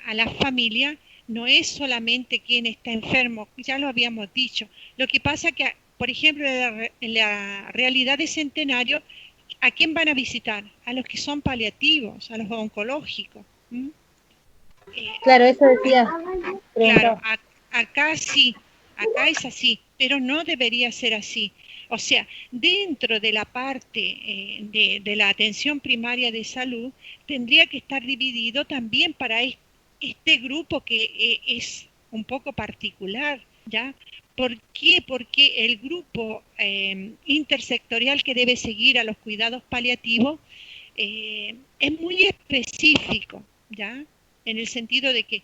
a la familia, no es solamente quien está enfermo, ya lo habíamos dicho. Lo que pasa que, por ejemplo, en la realidad de Centenario, ¿a quién van a visitar? A los que son paliativos, a los oncológicos. ¿M? claro, eso decía, Claro, preguntaba. acá sí, acá es así, pero no debería ser así. O sea, dentro de la parte de la atención primaria de salud, tendría que estar dividido también para este grupo que es un poco particular, ¿ya? ¿Por qué? Porque el grupo intersectorial que debe seguir a los cuidados paliativos es muy específico, ¿ya? En el sentido de que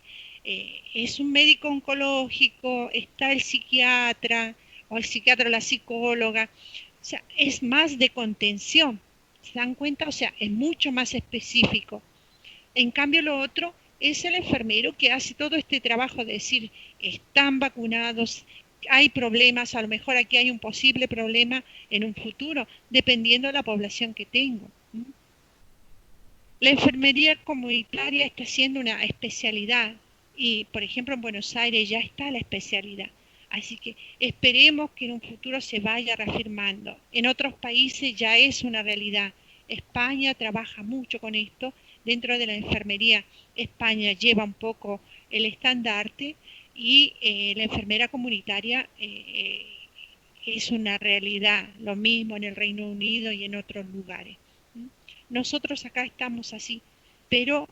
es un médico oncológico, está el psiquiatra, o el psiquiatra o la psicóloga, o sea, es más de contención, ¿se dan cuenta? O sea, es mucho más específico. En cambio, lo otro es el enfermero que hace todo este trabajo de decir, están vacunados, hay problemas, a lo mejor aquí hay un posible problema en un futuro, dependiendo de la población que tengo. La enfermería comunitaria está siendo una especialidad y, por ejemplo, en Buenos Aires ya está la especialidad. Así que esperemos que en un futuro se vaya reafirmando. En otros países ya es una realidad. España trabaja mucho con esto. Dentro de la enfermería, España lleva un poco el estandarte y la enfermera comunitaria es una realidad. Lo mismo en el Reino Unido y en otros lugares. Nosotros acá estamos así, pero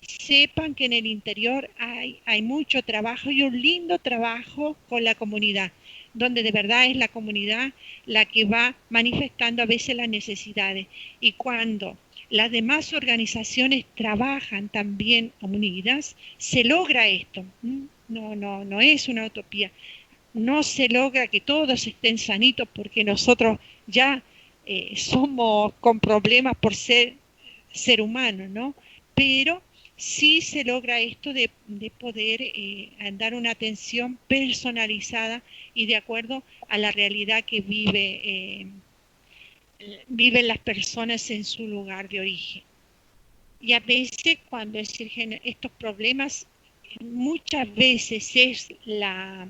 sepan que en el interior hay mucho trabajo y un lindo trabajo con la comunidad. donde de verdad es la comunidad la que va manifestando a veces las necesidades. Y cuando las demás organizaciones trabajan también unidas, se logra esto. No es una utopía. No se logra que todos estén sanitos porque nosotros ya somos con problemas por ser humanos, ¿no? Pero sí se logra esto de poder dar una atención personalizada y de acuerdo a la realidad que viven las personas en su lugar de origen. Y a veces cuando surgen estos problemas, muchas veces es la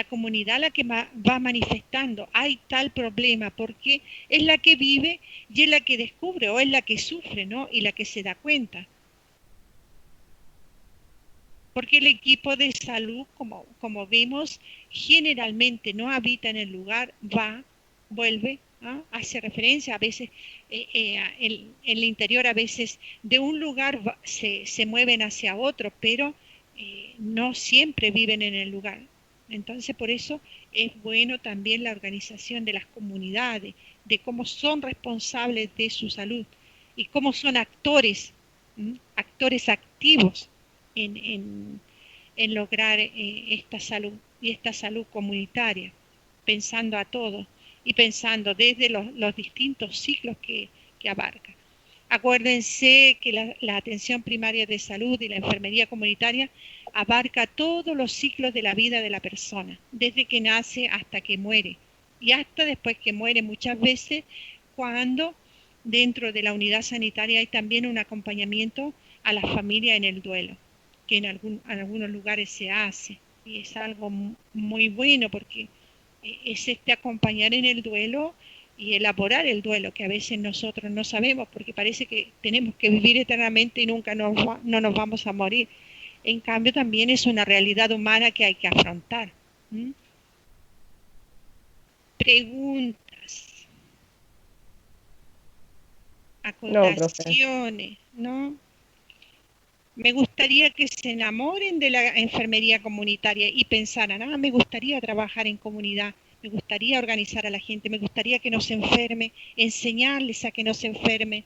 comunidad la que va manifestando, hay tal problema, porque es la que vive y es la que descubre o es la que sufre, ¿no? Y la que se da cuenta. Porque el equipo de salud, como vimos, generalmente no habita en el lugar, va, vuelve, hace referencia, a veces en el interior, a veces de un lugar se mueven hacia otro, pero no siempre viven en el lugar. Entonces, por eso es bueno también la organización de las comunidades, de cómo son responsables de su salud y cómo son actores, actores activos en lograr esta salud y esta salud comunitaria, pensando a todos y pensando desde los distintos ciclos que abarca. Acuérdense que la atención primaria de salud y la enfermería comunitaria abarca todos los ciclos de la vida de la persona, desde que nace hasta que muere y hasta después que muere muchas veces, cuando dentro de la unidad sanitaria hay también un acompañamiento a la familia en el duelo, que en algunos lugares se hace y es algo muy bueno porque es acompañar en el duelo y elaborar el duelo, que a veces nosotros no sabemos porque parece que tenemos que vivir eternamente y nunca no nos vamos a morir. En cambio también es una realidad humana que hay que afrontar. Preguntas, acotaciones, ¿no? Me gustaría que se enamoren de la enfermería comunitaria y pensaran, me gustaría trabajar en comunidad, me gustaría organizar a la gente, me gustaría que no se enferme, enseñarles a que no se enfermen,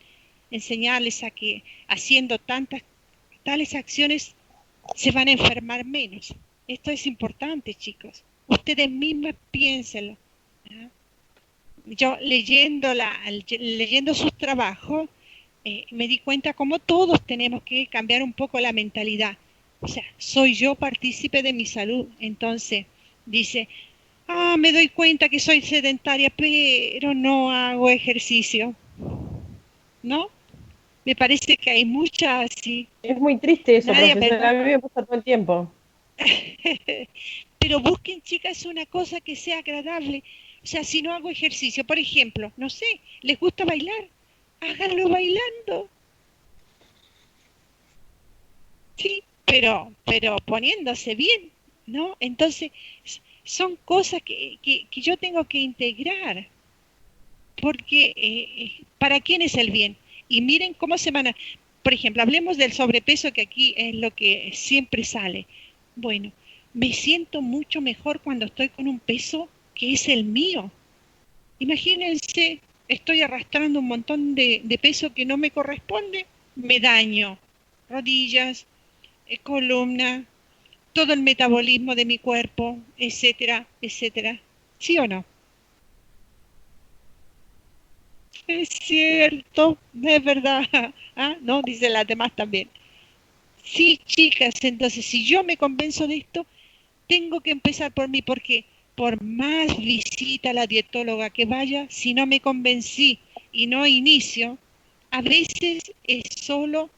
enseñarles a que haciendo tales acciones se van a enfermar menos. Esto es importante, chicos. Ustedes mismos piénsenlo. Yo leyendo sus trabajos, me di cuenta como todos tenemos que cambiar un poco la mentalidad. O sea, soy yo partícipe de mi salud. Entonces, dice, me doy cuenta que soy sedentaria, pero no hago ejercicio. ¿No? Me parece que hay muchas así. Es muy triste eso, Nadie, profesora. A mí me pasa todo el tiempo. Pero busquen, chicas, una cosa que sea agradable. O sea, si no hago ejercicio, por ejemplo, no sé, ¿les gusta bailar? Háganlo bailando. Sí, pero poniéndose bien, ¿no? Entonces, son cosas que yo tengo que integrar, porque ¿para quién es el bien? Y miren cómo se van a... Por ejemplo, hablemos del sobrepeso, que aquí es lo que siempre sale. Bueno, me siento mucho mejor cuando estoy con un peso que es el mío. Imagínense, estoy arrastrando un montón de peso que no me corresponde, me daño rodillas, columna, todo el metabolismo de mi cuerpo, etcétera, etcétera. ¿Sí o no? Es cierto, es verdad. No, dicen las demás también. Sí, chicas, entonces si yo me convenzo de esto, tengo que empezar por mí, porque por más visita a la dietóloga que vaya, si no me convencí y no inicio, a veces es solo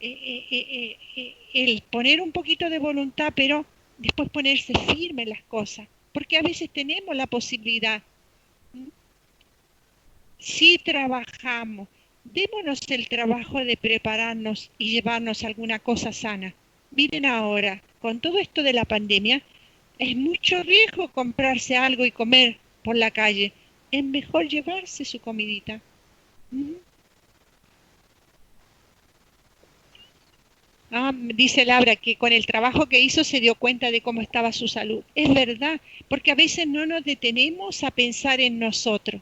el poner un poquito de voluntad, pero después ponerse firme en las cosas, porque a veces tenemos la posibilidad. Si trabajamos, démonos el trabajo de prepararnos y llevarnos alguna cosa sana. Miren ahora, con todo esto de la pandemia, es mucho riesgo comprarse algo y comer por la calle. Es mejor llevarse su comidita. Dice Laura que con el trabajo que hizo se dio cuenta de cómo estaba su salud. Es verdad, porque a veces no nos detenemos a pensar en nosotros.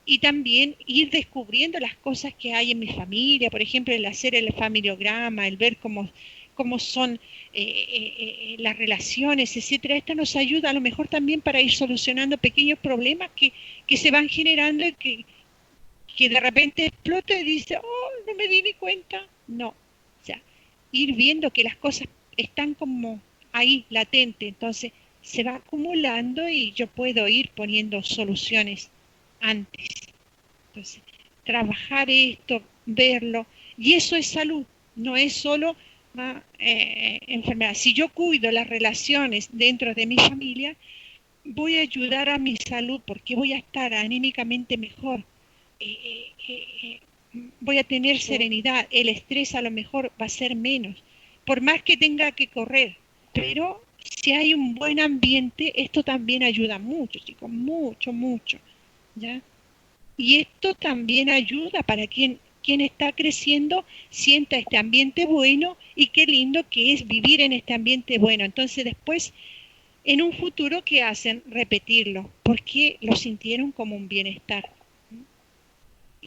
Y también ir descubriendo las cosas que hay en mi familia, por ejemplo, el hacer el familiograma, el ver cómo son las relaciones, etcétera. Esto nos ayuda a lo mejor también para ir solucionando pequeños problemas que se van generando y que de repente explota y dice, oh, no me di ni cuenta. No, o sea, ir viendo que las cosas están como ahí, latente, entonces se va acumulando y yo puedo ir poniendo soluciones antes. Entonces, trabajar esto, verlo, y eso es salud, no es solo enfermedad. Si yo cuido las relaciones dentro de mi familia, voy a ayudar a mi salud porque voy a estar anímicamente mejor. Voy a tener serenidad, el estrés a lo mejor va a ser menos, por más que tenga que correr, pero si hay un buen ambiente, esto también ayuda mucho, chicos, mucho, mucho, ¿ya? Y esto también ayuda para quien está creciendo, sienta este ambiente bueno y qué lindo que es vivir en este ambiente bueno. Entonces después, en un futuro, ¿qué hacen? Repetirlo, porque lo sintieron como un bienestar.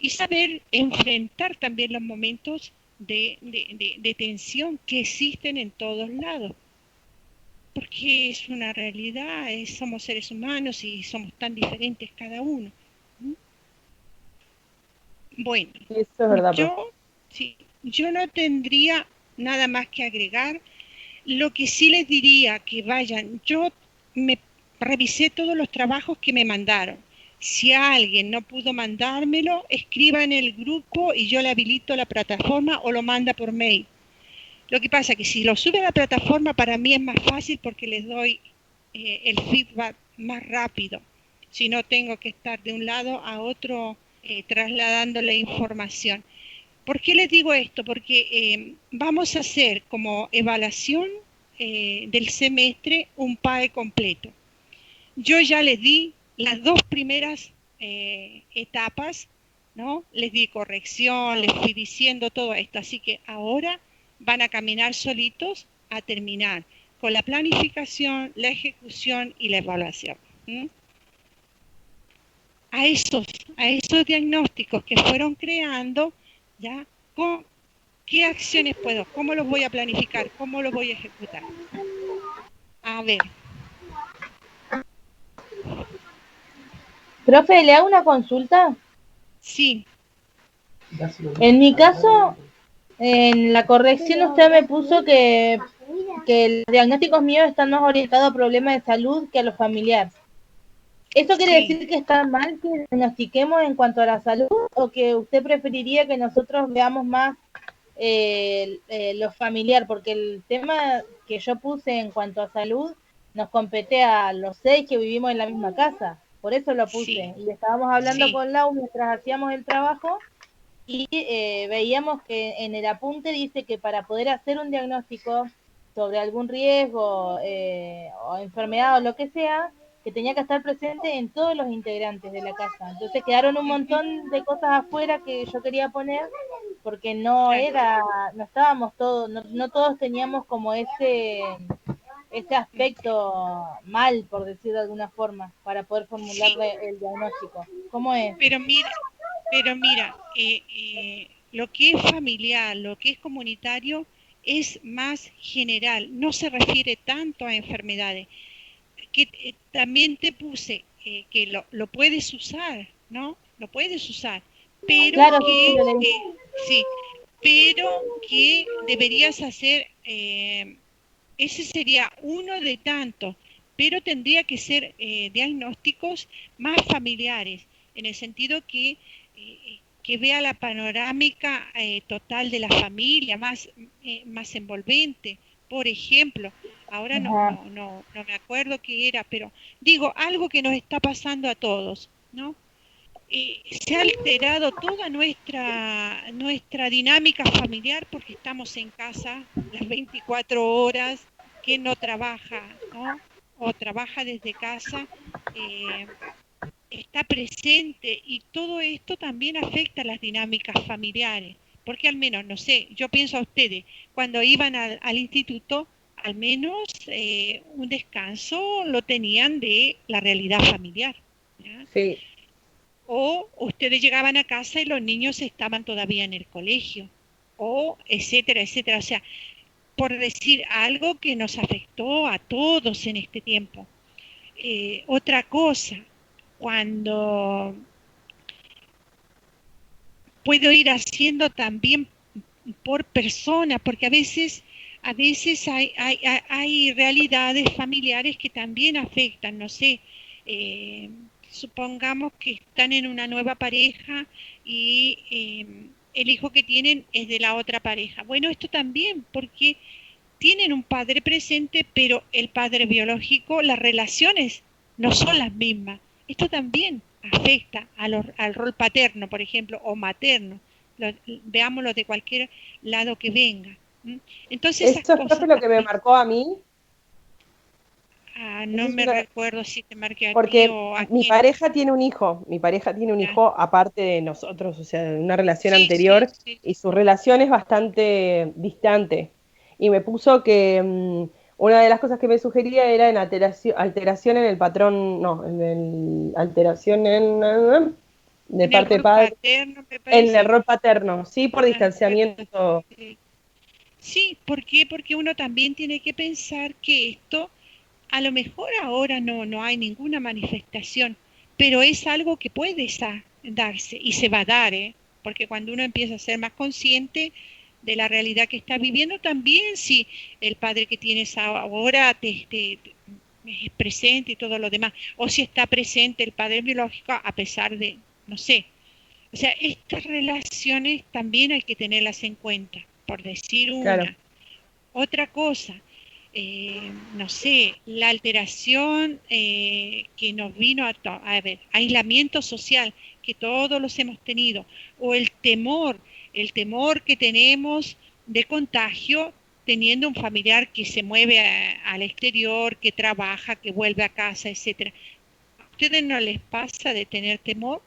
Y saber enfrentar también los momentos de tensión que existen en todos lados. Porque es una realidad, somos seres humanos y somos tan diferentes cada uno. Bueno, Sí, eso es verdad, profe. yo no tendría nada más que agregar. Lo que sí les diría que vayan, yo me revisé todos los trabajos que me mandaron. Si alguien no pudo mandármelo, escriba en el grupo y yo le habilito la plataforma o lo manda por mail. Lo que pasa es que si lo sube a la plataforma para mí es más fácil porque les doy el feedback más rápido. Si no tengo que estar de un lado a otro trasladando la información. ¿Por qué les digo esto? Porque vamos a hacer como evaluación del semestre un PAE completo. Yo ya les di las dos primeras etapas, ¿no? Les di corrección, les fui diciendo todo esto, así que ahora van a caminar solitos a terminar con la planificación, la ejecución y la evaluación. A esos diagnósticos que fueron creando, ¿ya? ¿Qué acciones puedo? ¿Cómo los voy a planificar? ¿Cómo los voy a ejecutar? A ver. Profe, ¿le hago una consulta? Sí. En mi caso, en la corrección usted me puso que los diagnósticos míos están más orientados a problemas de salud que a lo familiar. ¿Eso quiere decir que está mal que diagnostiquemos en cuanto a la salud o que usted preferiría que nosotros veamos más lo familiar? Porque el tema que yo puse en cuanto a salud nos compete a los 6 que vivimos en la misma casa. Por eso lo puse. Y estábamos hablando con Lau mientras hacíamos el trabajo y veíamos que en el apunte dice que para poder hacer un diagnóstico sobre algún riesgo o enfermedad o lo que sea, que tenía que estar presente en todos los integrantes de la casa. Entonces quedaron un montón de cosas afuera que yo quería poner porque no estábamos todos, no todos teníamos como ese aspecto mal, por decir de alguna forma, para poder formularle el diagnóstico. ¿Cómo es? Pero mira, lo que es familiar, lo que es comunitario, es más general, no se refiere tanto a enfermedades. Que también te puse que lo puedes usar, ¿no? Lo puedes usar, pero claro, pero que deberías hacer, ese sería uno de tantos, pero tendría que ser diagnósticos más familiares, en el sentido que vea la panorámica total de la familia, más envolvente. Por ejemplo, ahora no me acuerdo qué era, pero digo, algo que nos está pasando a todos, ¿no? Se ha alterado toda nuestra dinámica familiar porque estamos en casa las 24 horas, que no trabaja, ¿no? O trabaja desde casa, está presente y todo esto también afecta a las dinámicas familiares. porque al menos, no sé, yo pienso a ustedes, cuando iban al instituto, al menos un descanso lo tenían de la realidad familiar, ¿ya? Sí. O ustedes llegaban a casa y los niños estaban todavía en el colegio, o etcétera, etcétera. O sea, por decir algo que nos afectó a todos en este tiempo. Otra cosa, cuando puedo ir haciendo también por persona, porque a veces hay realidades familiares que también afectan, no sé, supongamos que están en una nueva pareja y el hijo que tienen es de la otra pareja. Bueno, esto también, porque tienen un padre presente, pero el padre biológico, las relaciones no son las mismas. Esto también afecta al rol paterno, por ejemplo, o materno. Veámoslo de cualquier lado que venga. Entonces esas Eso es cosas lo que me también. marcó a mí. No me recuerdo si te marqué a ti Porque o a mi quién. pareja tiene un hijo, Ya. aparte de nosotros, o sea, de una relación Sí, sí, anterior, sí. y su relación es bastante distante. Y me puso que una de las cosas que me sugería era en alteración en el patrón, no, alteración de En el parte de rol padre, paterno, me en el parece. rol paterno, sí, por distanciamiento. Sí. Sí, ¿por qué? Porque uno también tiene que pensar que esto, a lo mejor ahora no hay ninguna manifestación, pero es algo que puede darse y se va a dar, ¿eh? Porque cuando uno empieza a ser más consciente de la realidad que está viviendo, también si el padre que tienes ahora es presente y todo lo demás, o si está presente el padre biológico a pesar de, no sé. O sea, estas relaciones también hay que tenerlas en cuenta, por decir Claro. una. Otra cosa, no sé, la alteración que nos vino a ver, aislamiento social, que todos los hemos tenido, o el temor que tenemos de contagio teniendo un familiar que se mueve al exterior, que trabaja, que vuelve a casa, etcétera. ¿A ustedes no les pasa de tener temor?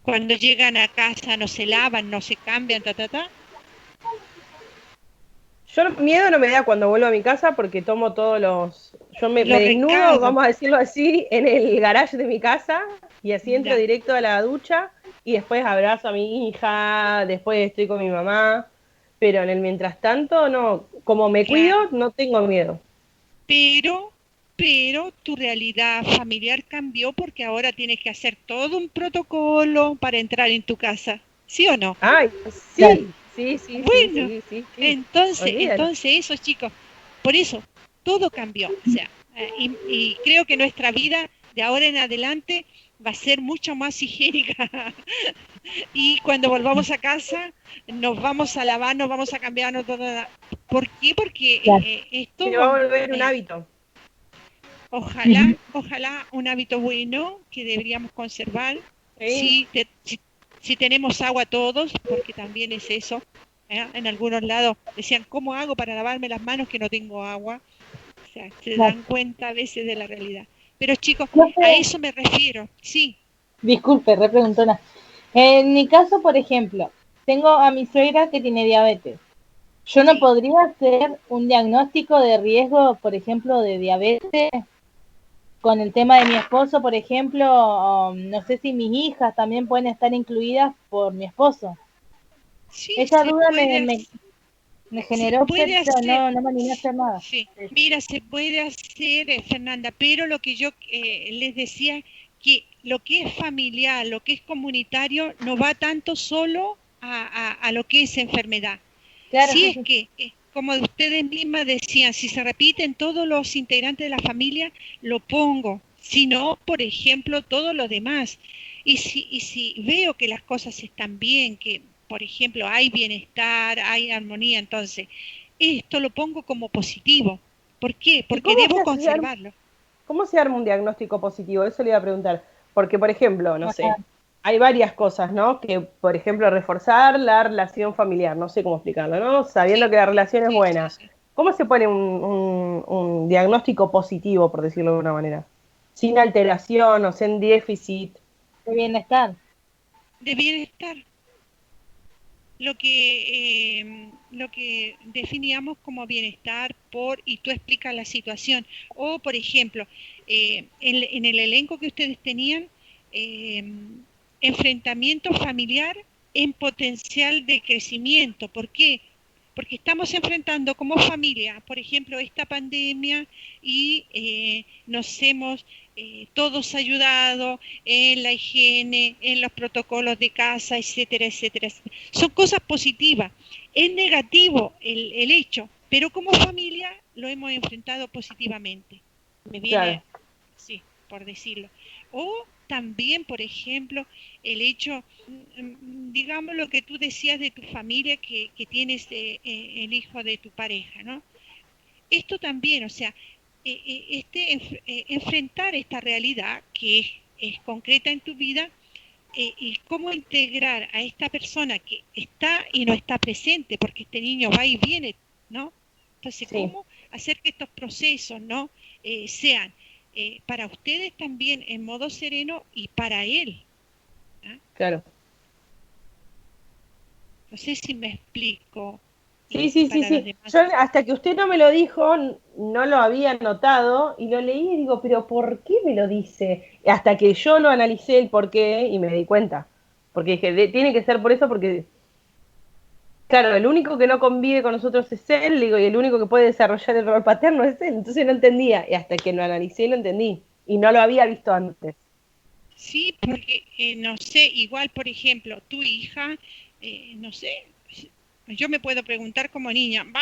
Cuando llegan a casa no se lavan, no se cambian, ta, ta, ta. Yo miedo no me da cuando vuelvo a mi casa porque tomo todos los... Yo me Los desnudo, recados, vamos a decirlo así, en el garage de mi casa y así entro ya, directo a la ducha y después abrazo a mi hija, después estoy con mi mamá, pero en el mientras tanto no, como me claro. cuido, no tengo miedo. Pero, pero tu realidad familiar cambió porque ahora tienes que hacer todo un protocolo para entrar en tu casa. ¿Sí o no? Ay, Claro. sí, sí, sí, sí, Bueno, sí, sí, sí, olvídalo. entonces eso, chicos, por eso todo cambió. O sea, y creo que nuestra vida de ahora en adelante va a ser mucho más higiénica. Y cuando volvamos a casa, nos vamos a lavar, nos vamos a cambiar. ¿Por qué? Porque Claro. esto Se va a volver un hábito. ojalá, ojalá un hábito bueno que deberíamos conservar. Sí, Si tenemos agua todos, porque también es eso. En algunos lados decían, ¿cómo hago para lavarme las manos que no tengo agua? O sea, se Claro. dan cuenta a veces de la realidad. Pero chicos, No a sé, eso me refiero. Sí, disculpe, repreguntona. En mi caso, por ejemplo, tengo a mi suegra que tiene diabetes. Yo no sí. podría hacer un diagnóstico de riesgo, por ejemplo, de diabetes con el tema de mi esposo, por ejemplo. No sé si mis hijas también pueden estar incluidas por mi esposo. Sí, Esa duda me se generó, pero puede hacer. no me animé a hacer nada. Sí, mira, se puede hacer, Fernanda, pero lo que yo les decía, que lo que es familiar, lo que es comunitario, no va tanto solo a lo que es enfermedad. Claro, Si sí, es sí. que, como ustedes mismas decían, si se repiten todos los integrantes de la familia, lo pongo. Si no, por ejemplo, todos los demás. Y si veo que las cosas están bien, que, por ejemplo, hay bienestar, hay armonía, entonces, esto lo pongo como positivo. ¿Por qué? ¿y Porque debo conservarlo. cómo se arma un diagnóstico positivo? Eso le iba a preguntar. Porque, por ejemplo, no sé, Ajá. hay varias cosas, ¿no? Que, por ejemplo, reforzar la relación familiar, no sé cómo explicarlo, ¿no? Sabiendo Sí, que la relación es sí, sí, buena. sí. ¿Cómo se pone un diagnóstico positivo, por decirlo de una manera? Sin alteración o sin déficit. De bienestar. De bienestar. lo que definíamos como bienestar y tú explicas la situación. O, por ejemplo, en el elenco que ustedes tenían, eh, enfrentamiento familiar en potencial de crecimiento. ¿Por qué? Porque estamos enfrentando como familia, por ejemplo, esta pandemia y nos hemos todos ayudado en la higiene, en los protocolos de casa, etcétera, etcétera, etcétera. Son cosas positivas. Es negativo el hecho, pero como familia lo hemos enfrentado positivamente. Me viene, Claro. sí, por decirlo. O también, por ejemplo, el hecho, digamos lo que tú decías de tu familia, que tienes el hijo de tu pareja, ¿no? Esto también, o sea, enfrentar esta realidad que es concreta en tu vida, y cómo integrar a esta persona que está y no está presente, porque este niño va y viene, ¿no? Entonces, Sí, cómo hacer que estos procesos, ¿no? Sean para ustedes también en modo sereno y para él. ¿Ah? claro. No sé si me explico Sí, y sí, sí, para los sí. demás. Yo hasta que usted no me lo dijo, no lo había notado y lo leí y digo, pero ¿por qué me lo dice? Hasta que yo lo analicé el por qué y me di cuenta. Porque dije, tiene que ser por eso porque, claro, el único que no convive con nosotros es él, digo, y el único que puede desarrollar el rol paterno es él. Entonces no entendía. Y hasta que lo analicé lo entendí. Y no lo había visto antes. Sí, porque no sé, igual por ejemplo, tu hija, no sé, yo me puedo preguntar como niña, ¿va?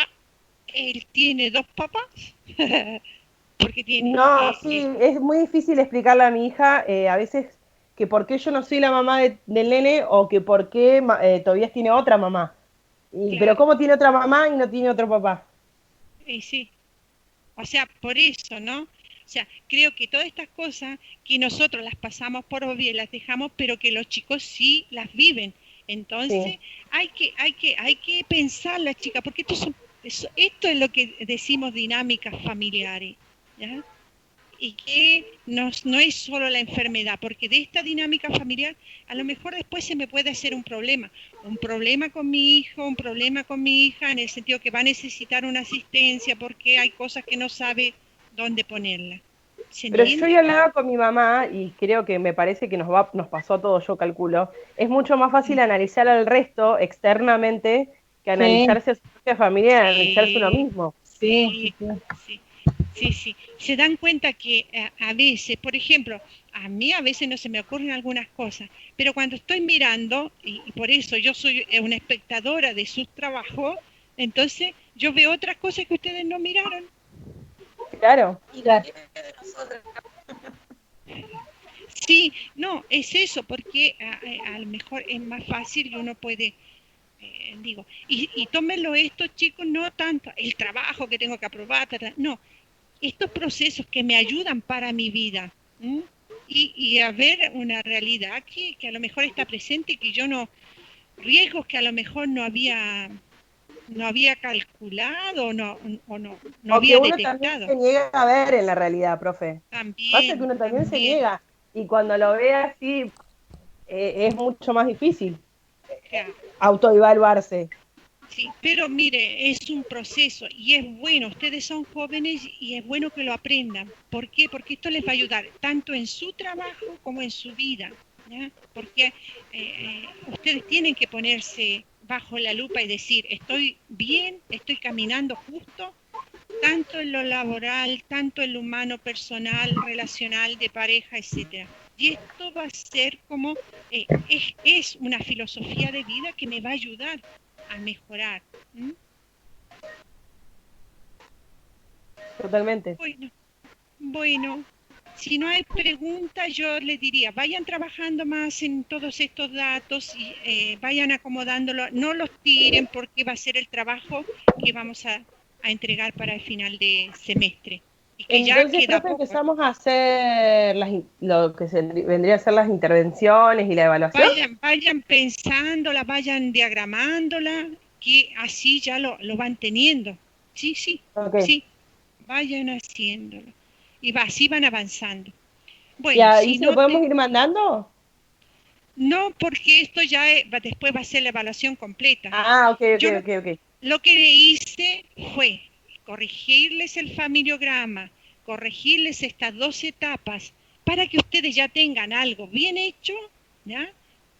¿Él tiene dos papás? Porque tiene, No, sí, es muy difícil explicarle a mi hija a veces que por qué yo no soy la mamá del nene o que por qué Tobías tiene otra mamá. Pero claro, ¿cómo tiene otra mamá y no tiene otro papá? y sí, o sea, por eso, ¿no? O sea, creo que todas estas cosas que nosotros las pasamos por obvio y las dejamos, pero que los chicos sí las viven. Sí, Entonces, hay que pensar las chicas, porque esto es lo que decimos dinámicas familiares, ¿ya? Y que no es solo la enfermedad, porque de esta dinámica familiar a lo mejor después se me puede hacer un problema con mi hijo, un problema con mi hija, en el sentido que va a necesitar una asistencia porque hay cosas que no sabe dónde ponerla. ¿Se pero yo entiende? ya hablaba con mi mamá y creo que me parece que nos pasó a todos, yo calculo. Es mucho más fácil analizar al resto externamente que Sí, analizarse a su propia familia y analizarse uno Sí, mismo. sí, sí, sí. sí, sí, sí. Se dan cuenta que a veces, por ejemplo, a mí a veces no se me ocurren algunas cosas, pero cuando estoy mirando, y por eso yo soy una espectadora de sus trabajos, entonces yo veo otras cosas que ustedes no miraron. Claro. Y Claro. nadie ve de nosotras. Sí, no, es eso, porque a lo mejor es más fácil y uno puede, digo, y tómenlo estos chicos, no tanto el trabajo que tengo que aprobar, no, estos procesos que me ayudan para mi vida. ¿M? Y a ver una realidad que a lo mejor está presente y que yo no, riesgos que a lo mejor no había calculado no O que había uno también detectado. se niega a ver en la realidad, profe. Pasa que También, uno también se también. niega y cuando lo ve así es mucho más difícil Claro. autoevaluarse. Sí, pero mire, es un proceso y es bueno, ustedes son jóvenes y es bueno que lo aprendan. ¿Por qué? Porque esto les va a ayudar tanto en su trabajo como en su vida, ¿ya? Porque ustedes tienen que ponerse bajo la lupa y decir, estoy bien, estoy caminando justo, tanto en lo laboral, tanto en lo humano, personal, relacional, de pareja, etcétera. Y esto va a ser como, es una filosofía de vida que me va a ayudar a mejorar. ¿M? Totalmente. Bueno, bueno, si no hay preguntas, yo les diría, vayan trabajando más en todos estos datos y vayan acomodándolo, no los tiren porque va a ser el trabajo que vamos a entregar para el final de semestre y que ya Entonces, queda profe, poco. empezamos a hacer lo que vendría a ser las intervenciones y la evaluación. Vayan pensándola, vayan diagramándola, que así ya lo van teniendo. Sí, sí, Ok. sí, vayan haciéndolo. Y así van avanzando. ¿Y Bueno, ahí si se lo no te... podemos ir mandando? No, porque esto ya después va a ser la evaluación completa. Ah, ok, Yo ok. lo que le hice fue corregirles el familiograma, corregirles estas 2 etapas para que ustedes ya tengan algo bien hecho, ¿ya?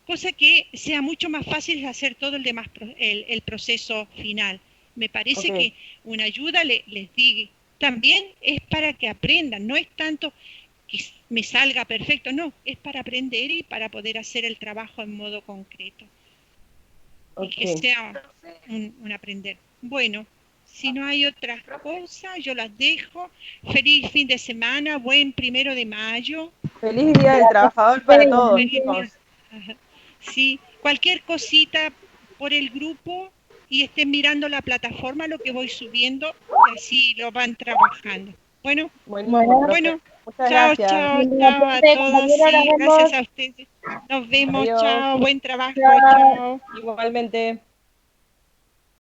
Cosa que sea mucho más fácil hacer todo el demás el proceso final. Me parece Ok. que una ayuda les digo, también es para que aprendan, no es tanto que me salga perfecto, no, es para aprender y para poder hacer el trabajo en modo concreto. Y que Ok. sea un aprender. Bueno, si no hay otra cosa, yo las dejo. Feliz fin de semana, buen 1 de mayo. Feliz Día del Trabajador para todos, Feliz chicos. día. Ajá. Sí, cualquier cosita por el grupo y estén mirando la plataforma, lo que voy subiendo, y así lo van trabajando. Bueno, Buenísimo, Bueno, profe. bueno, Muchas chao, gracias. chao, lindo chao a reporte, todos, compañero, nos sí, vemos. gracias a ustedes. Nos vemos, Adiós. chao, buen trabajo, Chao. chao. Igualmente.